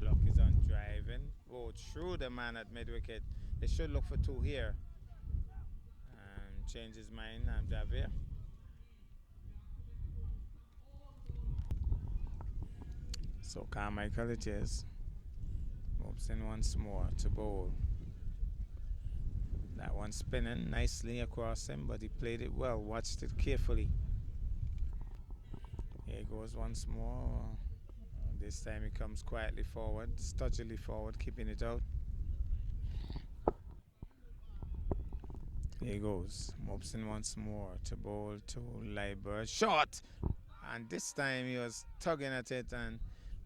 Pluck is on driving. Go through the man at mid-wicket. They should look for 2 here. And change his mind, Javier. So Carmichael it is. Moves in once more to bowl. That one spinning nicely across him, but he played it well, watched it carefully. Here he goes once more. This time he comes quietly forward, stodgily forward, keeping it out. Here he goes. Moves in once more to bowl to Leiber. Short! And this time he was tugging at it and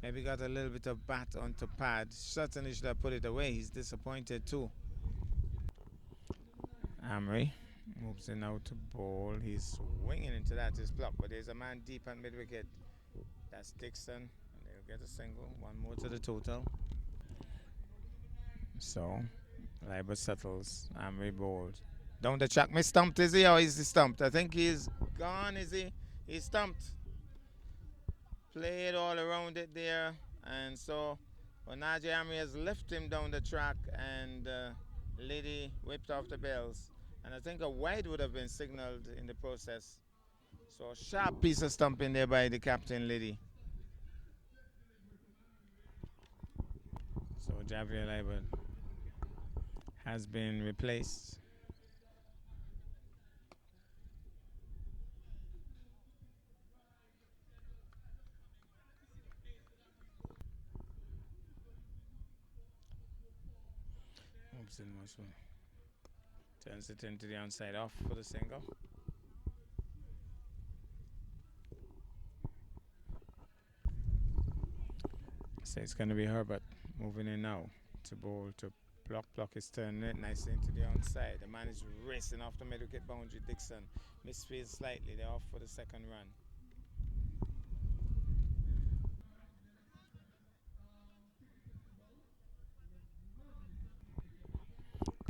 maybe got a little bit of bat onto pad. Certainly should have put it away. He's disappointed too. Amri moves in now to bowl. He's swinging into that. It's blocked, but there's a man deep at mid wicket. That's Dixon. And they'll get a single. One more to the total. So, Leiber settles. Amri bowls. Down the track. Miss stumped, is he? Or is he stumped? I think he's gone, is he? He's stumped. Played all around it there. And so, Onaje Amri has left him down the track and Liddy whipped off the bells. And I think a wide would have been signaled in the process. So, sharp piece of stumping there by the captain, Liddy. So, Javier Leiber has been replaced. Moves in once more. Turns it into the onside off for the single. So it's going to be Herbert moving in now to bowl to block. Block is turning it nicely into the onside. The man is racing off the mid wicket boundary. Dixon misfields slightly. They're off for the second run.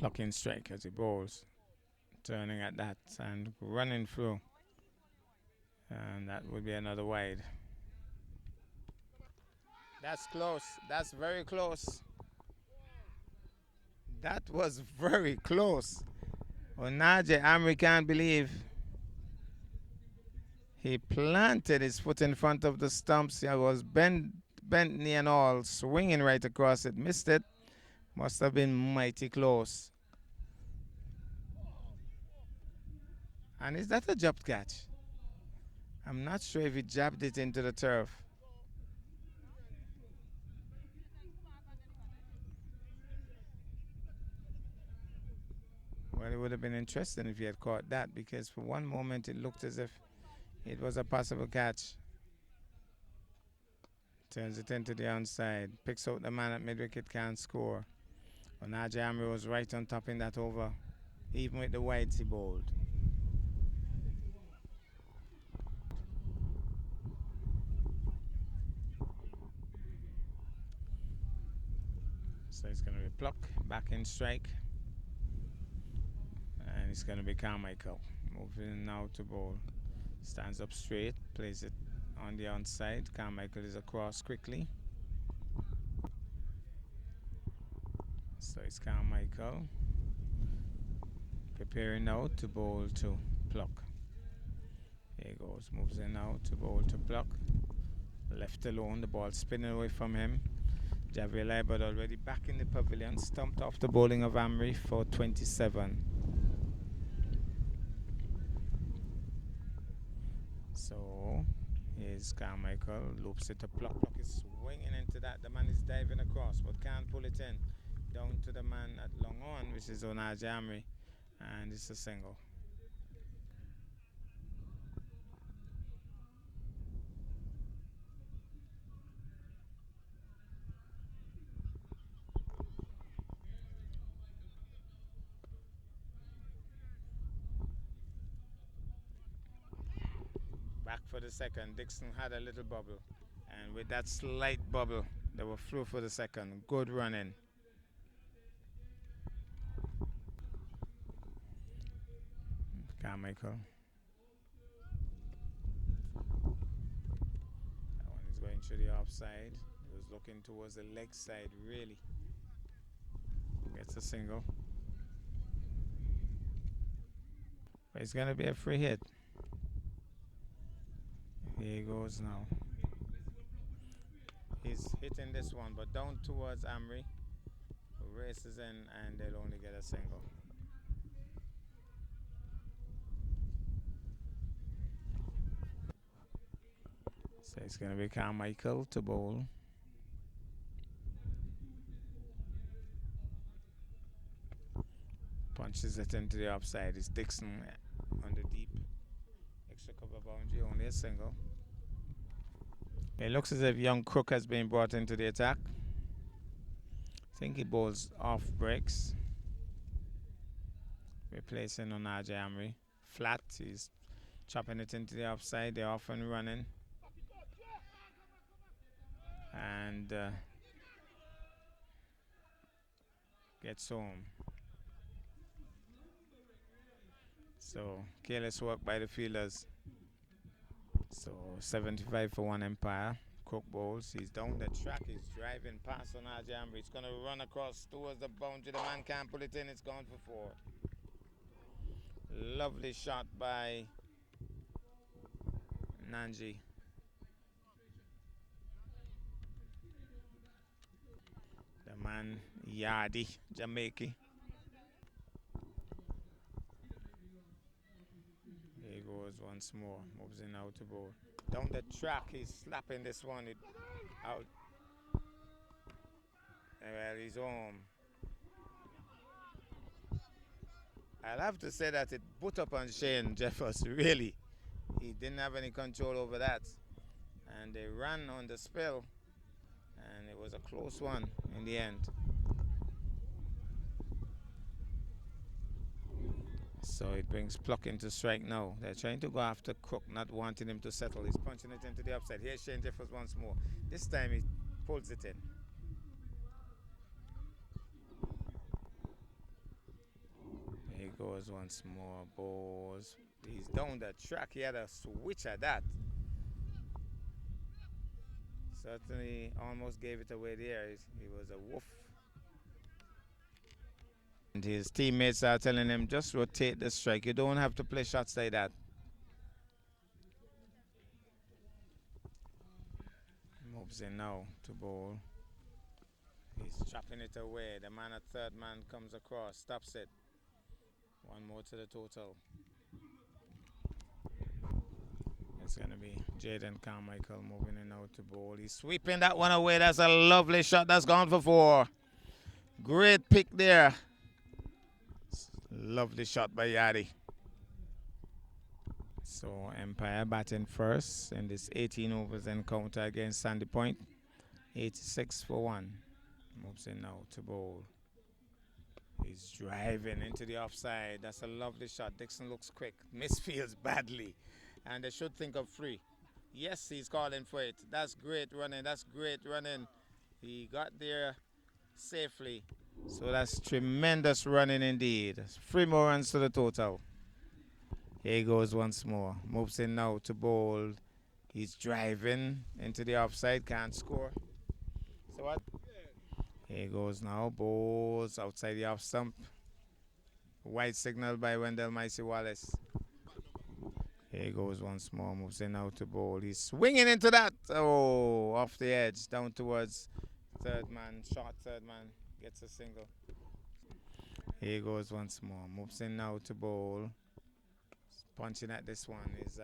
Clocking strike as he bowls. Turning at that and running through. And that would be another wide. That's close. That's very close. That was very close. Onaje Amri can't believe he planted his foot in front of the stumps. He was bent knee and all, swinging right across it. Missed it. Must have been mighty close. And is that a jumped catch? I'm not sure if he jabbed it into the turf. Well, it would have been interesting if he had caught that, because for one moment it looked as if it was a possible catch. Turns it into the onside. Picks out the man at mid-wicket, can't score. Onaje Amri was right on top in that over, even with the wides he bowled. So it's going to be Pluck, back in strike. And it's going to be Carmichael. Moving now to bowl. Stands up straight, plays it on the onside. Carmichael is across quickly. So it's Carmichael. Preparing now to bowl to Pluck. Here he goes. Moves in now to bowl to Pluck. Left alone, the ball spinning away from him. Javier Leiber already back in the pavilion, stumped off the bowling of Amri for 27. So here's Carmichael, loops it to Pluck. Pluck is swinging into that. The man is diving across, but can't pull it in. Down to the man at long on, which is Onaje Amri, and it's a single. Back for the second. Dixon had a little bubble, and with that slight bubble, they were through for the second. Good running. Carmichael. That one is going through the offside. He was looking towards the leg side, really. Gets a single. But it's going to be a free hit. Here he goes now. He's hitting this one, but down towards Amri. Races in, and they'll only get a single. So it's going to be Carmichael to bowl. Punches it into the offside. It's Dixon on the deep. Extra cover boundary, only a single. It looks as if young Crook has been brought into the attack. I think he bowls off breaks. Replacing Onaje Amri. Flat, he's chopping it into the offside. They're off and running. And gets home. So careless work by the fielders. So 75 for one Empire. Crook bowls. He's down the track. He's driving past on Ajamri. It's going to run across towards the boundary. The man can't pull it in. It's gone for 4. Lovely shot by Nanji. The man Yardi, Jamaica. Here he goes once more. Moves in out to bowl. Down the track, he's slapping this one out. Well, he's home. I'll have to say that it put up on Shane Jeffers, really. He didn't have any control over that. And they ran on the spell. And it was a close one in the end. So it brings Pluck into strike now. They're trying to go after Crook, not wanting him to settle. He's punching it into the upside. Here's Shane Jeffers once more. This time he pulls it in. Here he goes once more. Balls. He's down the track. He had a switch at that. Certainly almost gave it away there. He was a woof. And his teammates are telling him, just rotate the strike. You don't have to play shots like that. Moves in now to bowl. He's chopping it away. The man at third man comes across, stops it. One more to the total. It's going to be Jaden Carmichael moving in now to bowl. He's sweeping that one away. That's a lovely shot. That's gone for 4. Great pick there. Lovely shot by Yadi. So Empire batting first in this 18 overs encounter against Sandy Point. 86 for 1. Moves in now to bowl. He's driving into the offside. That's a lovely shot. Dixon looks quick. Misfields badly. And they should think of 3. Yes, he's calling for it. That's great running. That's great running. He got there safely. So that's tremendous running indeed. 3 more runs to the total. Here he goes once more. Moves in now to bowl. He's driving into the offside. Can't score. So what? Here he goes now. Bowls outside the off stump. White signal by Wendell Micey Wallace. Here he goes once more. Moves in now to bowl. He's swinging into that. Oh, off the edge. Down towards third man. Short third man. Gets a single. Here he goes once more. Moves in now to bowl. Punching at this one is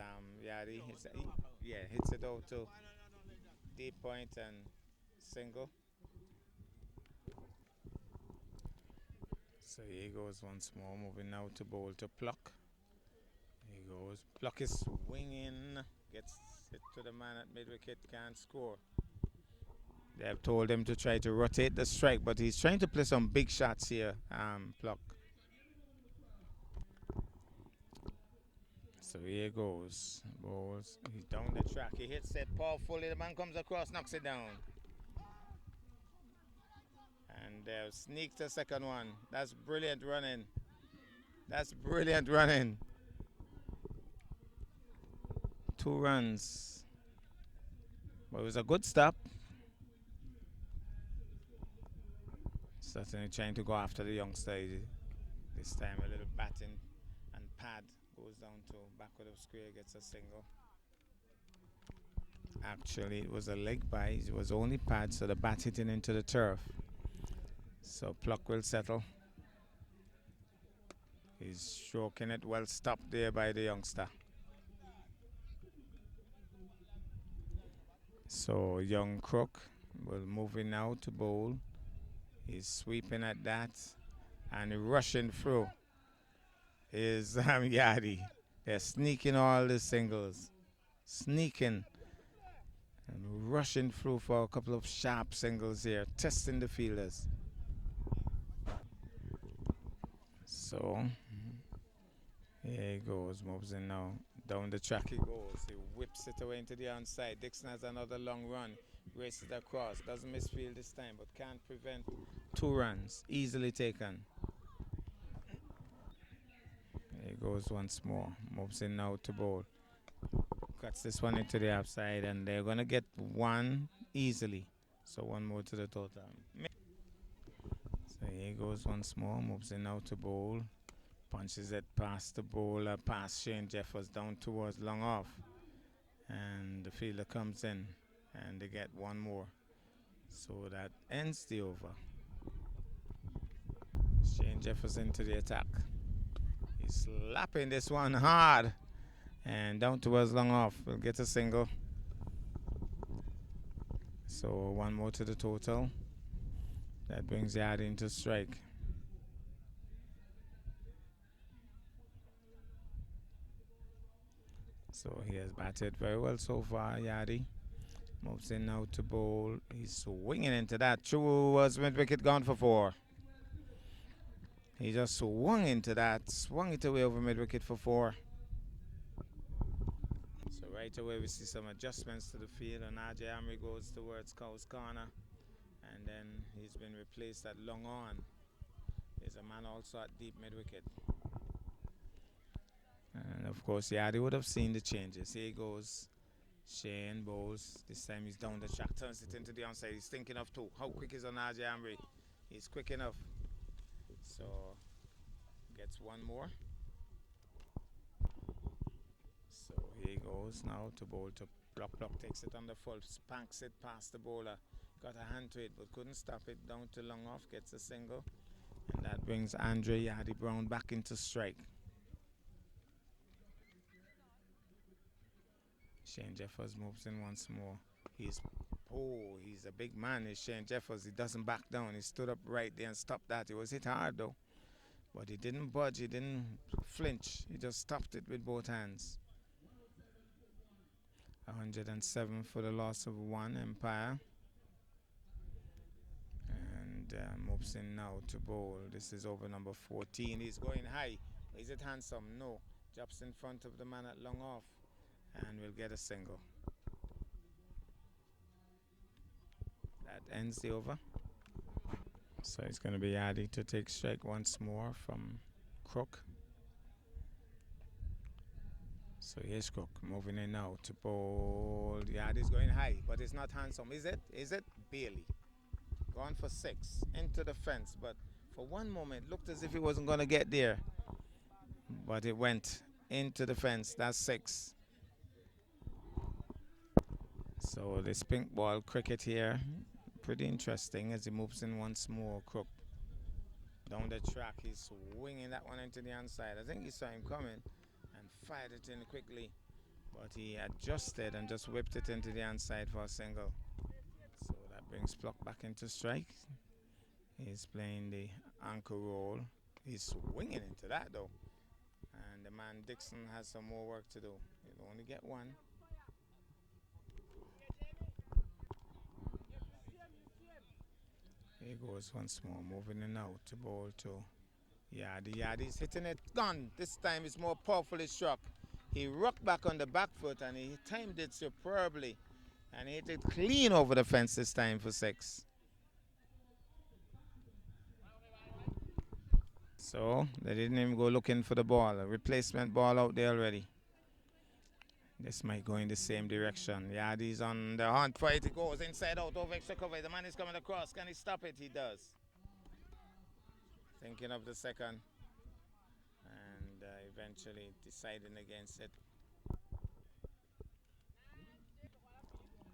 Yadi. Hits it out to deep point and single. So here he goes once more. Moving now to bowl to Pluck. Here he goes. Pluck is swinging. Gets it to the man at mid wicket. Can't score. They have told him to try to rotate the strike, but he's trying to play some big shots here, Pluck. So here goes. Balls. He's down the track. He hits it powerfully. The man comes across, knocks it down. And sneaks the second one. That's brilliant running. That's brilliant running. 2 runs. But it was a good stop. Certainly trying to go after the youngster. This time a little batting and pad goes down to backward of square, gets a single. Actually, it was a leg bye. It was only pad, so the bat hitting into the turf. So Pluck will settle. He's stroking it, well stopped there by the youngster. So young Crook will move in now to bowl. He's sweeping at that and rushing through is Yadi. They're sneaking all the singles. Sneaking and rushing through for a couple of sharp singles here, testing the fielders. So here he goes, moves in now. Down the track he goes. He whips it away into the onside. Dixon has another long run. Races across. Doesn't misfield this time, but can't prevent 2 runs. Easily taken. Here he goes once more. Moves in now to bowl. Cuts this one into the outside, and they're going to get 1 easily. So 1 more to the total. So here he goes once more. Moves in now to bowl. Punches it past the bowler, past Shane Jeffers down towards long off. And the fielder comes in and they get 1 more. So that ends the over. Shane Jeffers into the attack. He's slapping this one hard. And down towards long off. We'll get a single. So 1 more to the total. That brings Yadi into strike. So he has batted very well so far, Yadi. Moves in now to bowl. He's swinging into that. Towards mid-wicket, gone for 4. He just swung into that. Swung it away over mid-wicket for 4. So right away we see some adjustments to the field. And Ajay Amri goes towards Cow's corner. And then he's been replaced at long on. There's a man also at deep mid-wicket. And of course, Yadi would have seen the changes. Here he goes. Shane bowls. This time he's down the track, turns it into the onside. He's thinking of 2. How quick is Anaji Amri? He's quick enough. So gets 1 more. So here he goes now to bowl to Pluck. Pluck takes it on the full, spanks it past the bowler. Got a hand to it, but couldn't stop it. Down to long off, gets a single. And that brings Andre Yadi Brown back into strike. Shane Jeffers moves in once more. He's a big man, is Shane Jeffers. He doesn't back down. He stood up right there and stopped that. It was hit hard though. But he didn't budge, he didn't flinch. He just stopped it with both hands. 107 for the loss of 1, Empire. And moves in now to bowl. This is over number 14. He's going high. Is it handsome? No. Drops in front of the man at long off. And we'll get a single. That ends the over. So it's going to be Yadi to take strike once more from Crook. So here's Crook moving in now to bowl. Yadi's going high, but it's not handsome, is it? Is it? Barely. Gone for 6 into the fence, but for one moment looked as if he wasn't going to get there. But it went into the fence. That's 6. So this pink ball cricket here, pretty interesting as he moves in once more. Crook down the track, he's swinging that one into the onside. I think he saw him coming and fired it in quickly, but he adjusted and just whipped it into the onside for a single. So that brings Pluck back into strike. He's playing the anchor role. He's swinging into that though, and the man Dixon has some more work to do. He'll only get 1. Here goes once more, moving in out to bowl to Yadi. Yadi's hitting it, gone. This time it's more powerfully struck. He rocked back on the back foot and he timed it superbly. And he hit it clean over the fence this time for 6. So they didn't even go looking for the ball. A replacement ball out there already. This might go in the same direction. Yadi's on the hunt for it. It goes inside out over extra cover. The man is coming across. Can he stop it? He does. Thinking of the second. And eventually deciding against it.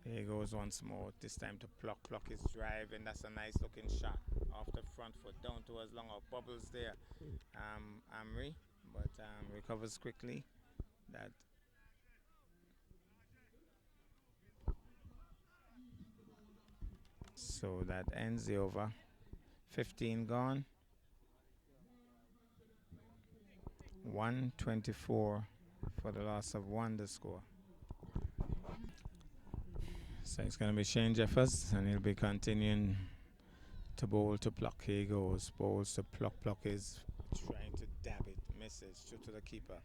Here he goes once more. This time to Pluck. Pluck is driving. That's a nice looking shot off the front foot down towards long off. Bubbles there. Amri, but recovers quickly. That so that ends the over. 15 gone. 124 for the loss of one the score. So it's going to be Shane Jeffers, and he'll be continuing to bowl to Pluck. Here he goes. Bowls to Pluck. Pluck is trying to dab it. Misses. Shoot to the keeper.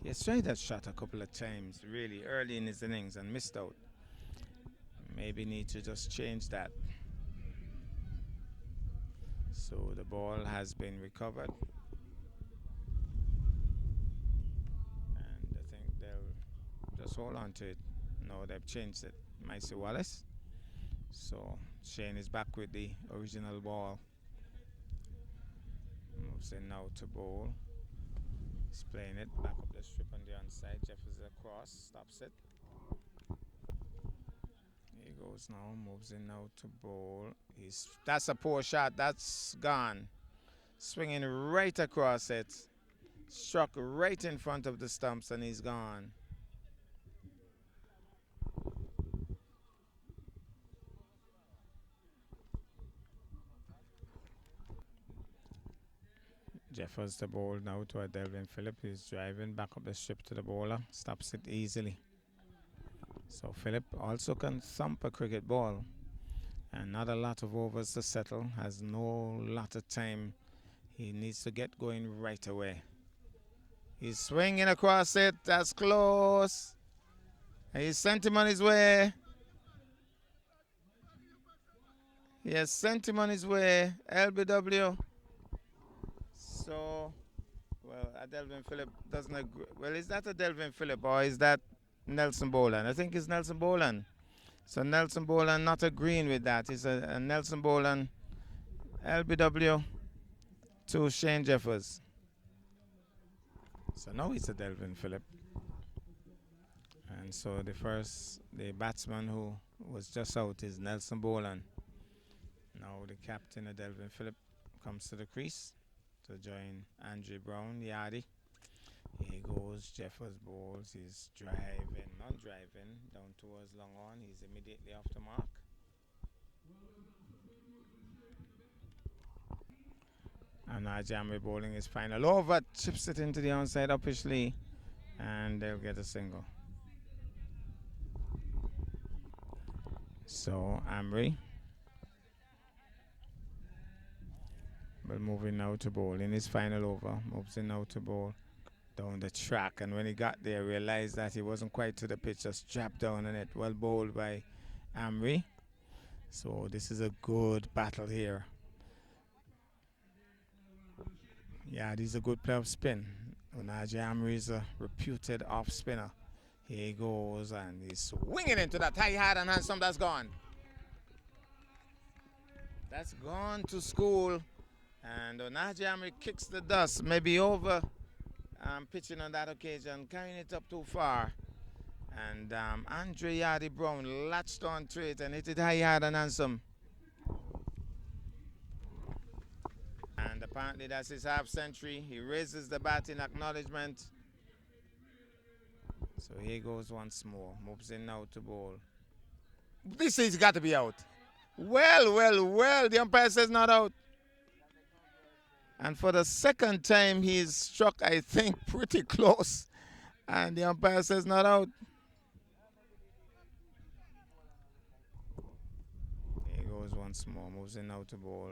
He has tried that shot a couple of times really early in his innings and missed out. Maybe need to just change that. So the ball has been recovered. And I think they'll just hold on to it. No, they've changed it. Micey Wallace. So Shane is back with the original ball. Moves in now to bowl. He's playing it back up the strip on the onside. Jeffers across, stops it. He goes now, moves in now to bowl. That's a poor shot. That's gone. Swinging right across it. Struck right in front of the stumps, and he's gone. Jeffers the ball now to a Delvin Phillip. He's driving back up the strip to the bowler. Stops it easily. So Phillip also can thump a cricket ball. And not a lot of overs to settle. Has no lot of time. He needs to get going right away. He's swinging across it. That's close. He sent him on his way. He has sent him on his way. LBW. So, well, a Delvin Phillip doesn't agree. Well, is that a Delvin Phillip or is that Nelson Boland? I think it's Nelson Boland. So Nelson Boland not agreeing with that. It's a Nelson Boland LBW to Shane Jeffers. So now it's a Delvin Phillip. And so the batsman who was just out is Nelson Boland. Now the captain of Delvin Phillip comes to the crease to join Andre Brown, Yardy. Here goes Jeffers bowls. He's driving, not driving, down towards long on. He's immediately off the mark. And Najami bowling his final over, chips it into the onside officially, and they'll get a single. So Amri will moving now to bowl in his final over. Moves in now to bowl down the track, and when he got there realized that he wasn't quite to the pitch, just dropped down on it. Well bowled by Amri. So this is a good battle here. Yeah, this is a good player of spin. Unaji Amri is a reputed off spinner. Here he goes, and he's swinging into that high, hard and handsome. That's gone. That's gone to school. And Unaji Amri kicks the dust, maybe over pitching on that occasion, carrying it up too far. And Andre Yardy Brown latched on to it and hit it high, hard and handsome. And apparently that's his half century. He raises the bat in acknowledgement. So here goes once more. Moves in now to bowl. This is got to be out. Well, well, well. The umpire says not out. And for the second time, he's struck, I think, pretty close. And the umpire says not out. Here goes once more. Moves in now to bowl.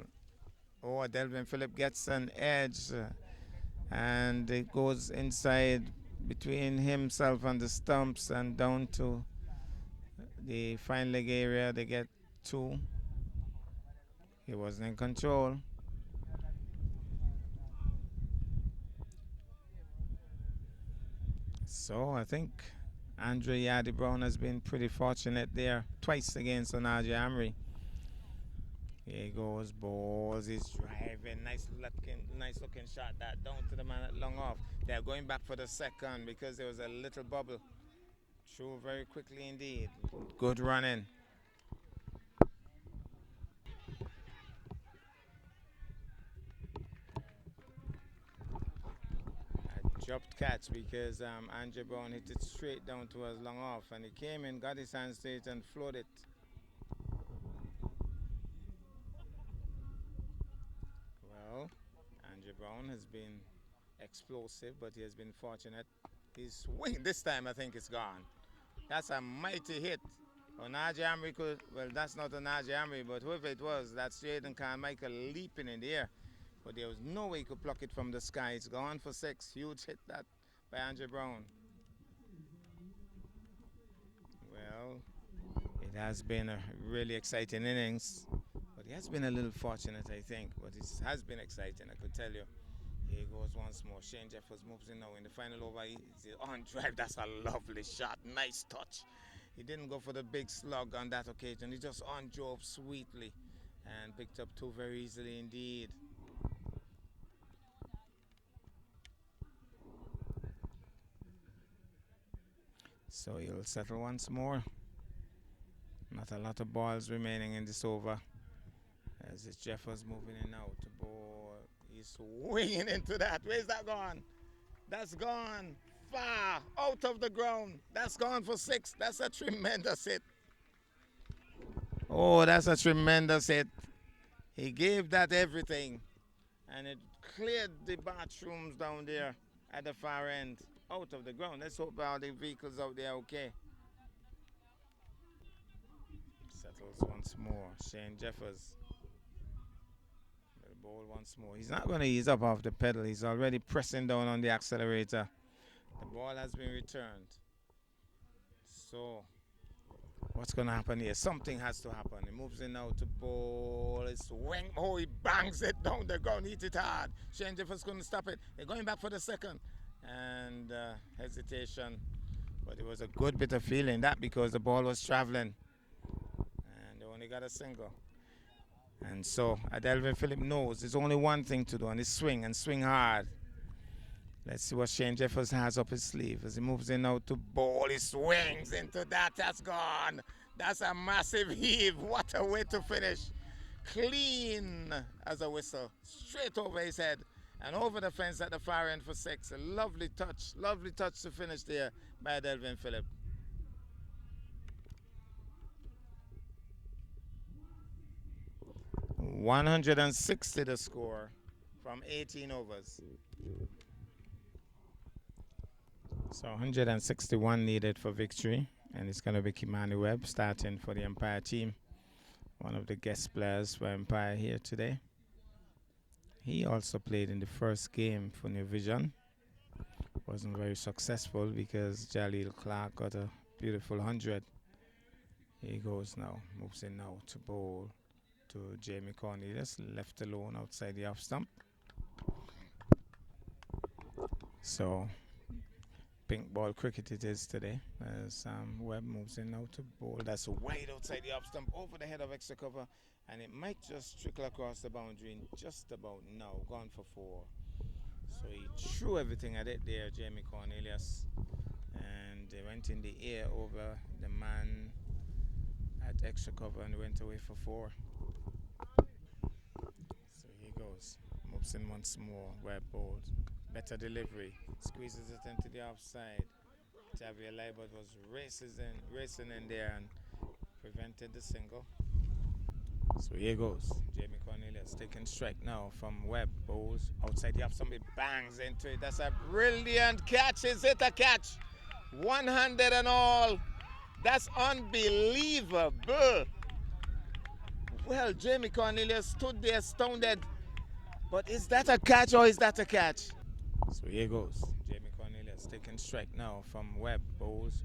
Oh, Delvin Phillip gets an edge. And it goes inside between himself and the stumps and down to the fine leg area. They get two. He wasn't in control. So I think Andre Yardy Brown has been pretty fortunate there twice against Unaji Amri. Here he goes, balls, he's driving, nice looking shot that down to the man at long off. They're going back for the second because there was a little bubble. Through very quickly indeed. Good running. A dropped catch because Andre Brown hit it straight down to us long off, and he came in, got his hands to it, and floated. Well, Andre Brown has been explosive, but he has been fortunate. His swing this time, I think, is gone. That's a mighty hit. Onaje Amri could, well, that's not Onaje Amri, but whoever it was, that's Jaden Carmichael leaping in the air. But there was no way he could pluck it from the sky. It's gone for 6. Huge hit that by Andre Brown. Well, it has been a really exciting innings, but he has been a little fortunate, I think. But it has been exciting, I could tell you. Here goes once more. Shane Jeffers moves in now in the final over. He's on drive. That's a lovely shot. Nice touch. He didn't go for the big slug on that occasion. He just on drove sweetly and picked up 2 very easily indeed. So he'll settle once more. Not a lot of balls remaining in this over. As it's Jeffers moving in now to ball. He's swinging into that. Where's that gone? That's gone far out of the ground. That's gone for 6. That's a tremendous hit. Oh, that's a tremendous hit. He gave that everything. And it cleared the bathrooms down there at the far end out of the ground. Let's hope all the vehicles out there okay. Settles once more. Shane Jeffers. Ball once more. He's not going to ease up off the pedal. He's already pressing down on the accelerator. The ball has been returned. So, what's going to happen here? Something has to happen. He moves in now to ball. It's swing. Oh, he bangs it down the ground. Hit it hard. Shane Jeffers couldn't stop it. They're going back for the second. And hesitation. But it was a good bit of feeling that because the ball was traveling. And they only got a single. And so Adelvin Phillip knows there's only one thing to do, and it's swing and swing hard. Let's see what Shane Jeffers has up his sleeve as he moves in now to ball. He swings into that. That's gone. That's a massive heave. What a way to finish. Clean as a whistle. Straight over his head and over the fence at the far end for 6. A lovely touch to finish there by Adelvin Phillip. 160 the score from 18 overs. So 161 needed for victory, and it's going to be Kimani Webb starting for the Empire team. One of the guest players for Empire here today. He also played in the first game for New Vision. Wasn't very successful because Jaleel Clark got a beautiful 100. Here he goes now, moves in now to bowl to Jamie Cornelius, left alone outside the off stump. So pink ball cricket it is today as Webb moves in now to bowl. That's wide outside the off stump over the head of extra cover, and it might just trickle across the boundary in just about now. Gone for 4. So he threw everything at it there, Jamie Cornelius, and they went in the air over the man at extra cover and went away for 4. So here goes. Moves in once more. Webb bowled. Better delivery. Squeezes it into the offside. Javier Libert was racing in there and prevented the single. So here goes. Jamie Cornelius taking strike now from Webb. Bowls outside the off. Somebody bangs into it. That's a brilliant catch. Is it a catch? 100 and all. That's unbelievable. Well, Jamie Cornelius stood there astounded. But is that a catch or is that a catch? So here goes. Jamie Cornelius taking strike now from Webb. Bowls.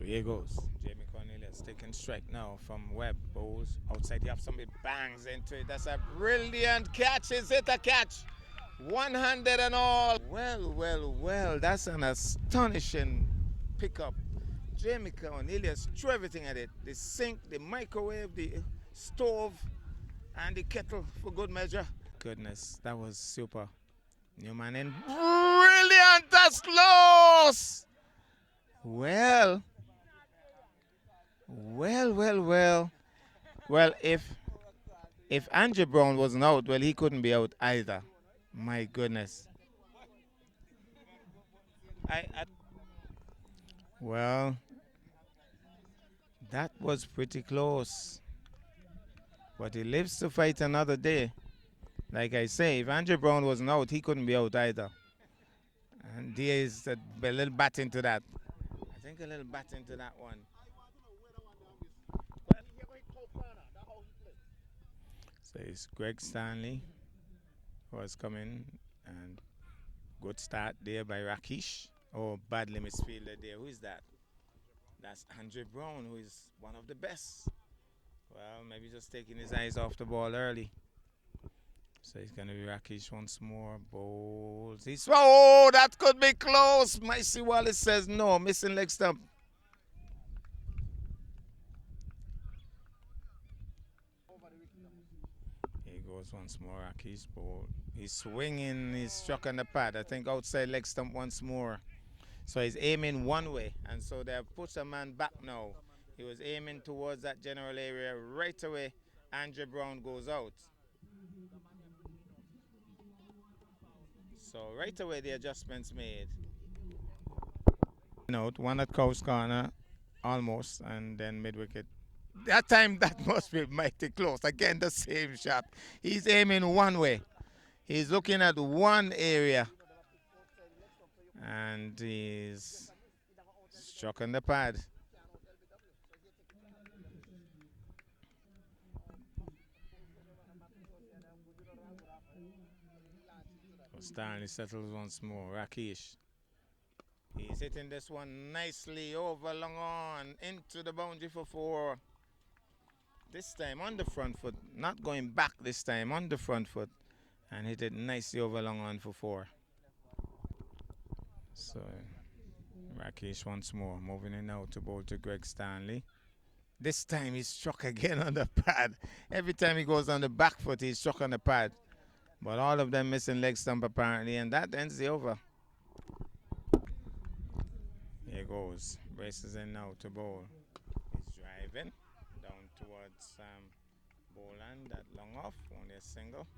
Here goes. Jamie Cornelius taking strike now from Webb. Bowls outside the off. Somebody bangs into it. That's a brilliant catch. Is it a catch? 100 and all. Well, well, well. That's an astonishing pickup. Jamie Cornelius threw everything at it. The sink, the microwave, the stove, and the kettle for good measure. Goodness, that was super. Newman in. Brilliant! That's close! Well, well, well, well. Well, if Andrew Brown wasn't out, well, he couldn't be out either. My goodness. Well, that was pretty close. But he lives to fight another day. Like I say, if Andrew Brown wasn't out, he couldn't be out either. And there is a little bat into that. I think a little bat into that one. So it's Greg Stanley was coming, and good start there by Rakesh. Oh, badly misfielded there. Who is that? That's Andre Brown, who is one of the best. Well, maybe just taking his eyes off the ball early. So it's going to be Rakesh once more. Bowls. Oh, that could be close. Micey Wallace says no. Missing leg stump. Here goes once more. Rakesh bowl. He's swinging. He's struck on the pad. I think outside leg stump once more. So he's aiming one way. And so they have pushed a man back now. He was aiming towards that general area right away. Andrew Brown goes out. So right away the adjustments made. Note one at Coast Corner, almost, and then mid wicket. That time that must be mighty close. Again the same shot. He's aiming one way. He's looking at one area. And he's struck on the pad. Stanley settles once more. Rakesh. He's hitting this one nicely over long on into the boundary for 4. This time on the front foot, not going back this time, on the front foot, and hit it nicely over long on for 4. So Rakesh once more, moving in now to bowl to Greg Stanley. This time he struck again on the pad. Every time he goes on the back foot, he's struck on the pad. But all of them missing leg stump apparently, and that ends the over. Here goes. Braces in now to bowl. He's driving down towards Boland. That long off, only a single.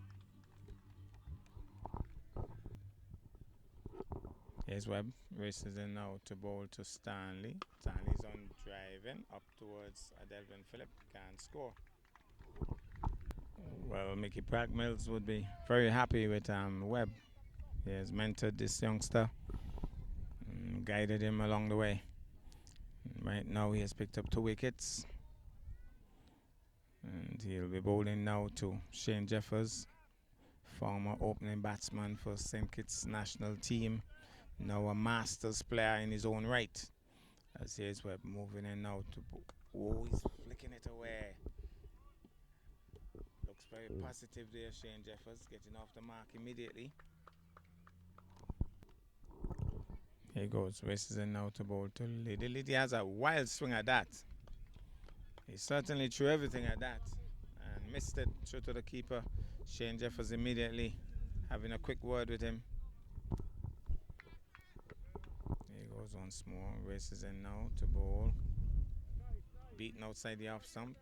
Here's Webb. Races in now to bowl to Stanley. Stanley's on driving up towards Adelvin Phillip. Can't score. Well, Mickey Pratt Mills would be very happy with Webb. He has mentored this youngster, guided him along the way. Right now he has picked up 2 wickets. And he'll be bowling now to Shane Jeffers, former opening batsman for St. Kitts national team. Now a Masters player in his own right. As here's Webb moving in now to... Oh, he's flicking it away. Looks very positive there, Shane Jeffers, getting off the mark immediately. Here goes, races in now to bowl to Liddy. Liddy has a wild swing at that. He certainly threw everything at that and missed it, threw to the keeper. Shane Jeffers immediately having a quick word with him. Here goes once more, races in now to bowl. Beaten outside the off stump.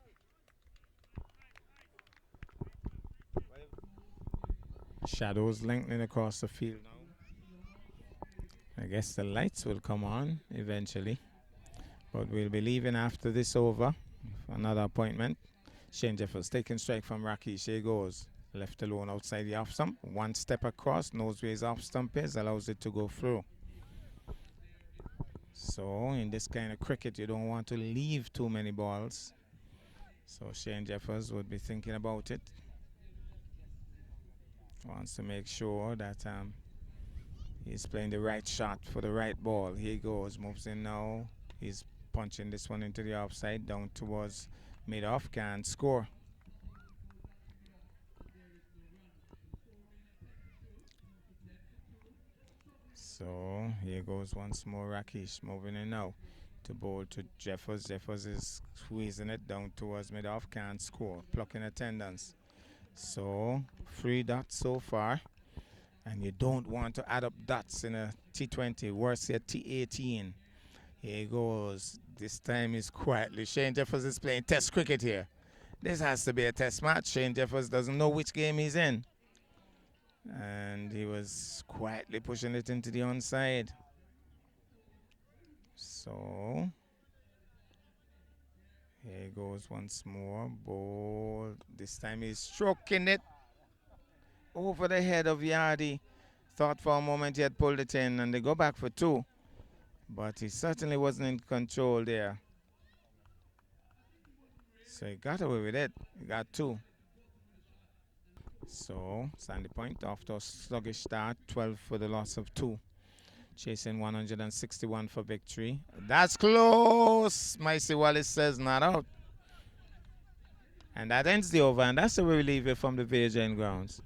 Shadows lengthening across the field now. I guess the lights will come on eventually. But we'll be leaving after this over for another appointment. Shane Jeffers taking strike from Rakesh. Here goes. Left alone outside the off stump. One step across, knows where his off stump is, allows it to go through. So in this kind of cricket, you don't want to leave too many balls. So Shane Jeffers would be thinking about it. Wants to make sure that he's playing the right shot for the right ball. Here he goes, moves in now. He's punching this one into the offside, down towards mid-off, can't score. So here goes once more Rakesh moving in now to bowl to Jeffers. Jeffers is squeezing it down towards mid-off, can't score, plucking attendance. So 3 dots so far, and you don't want to add up dots in a T20, worse yet T18. Here goes. This time is quietly. Shane Jeffers is playing test cricket here. This has to be a test match. Shane Jeffers doesn't know which game he's in. And he was quietly pushing it into the onside. So here goes once more. Ball. This time he's stroking it over the head of Yardy. Thought for a moment he had pulled it in, and they go back for 2. But he certainly wasn't in control there. So he got away with it. He got 2. So Sandy Point after a sluggish start, 12 for the loss of 2. Chasing 161 for victory. That's close. Micey Wallace says not out. And that ends the over, and that's the way we leave it from the Village End grounds.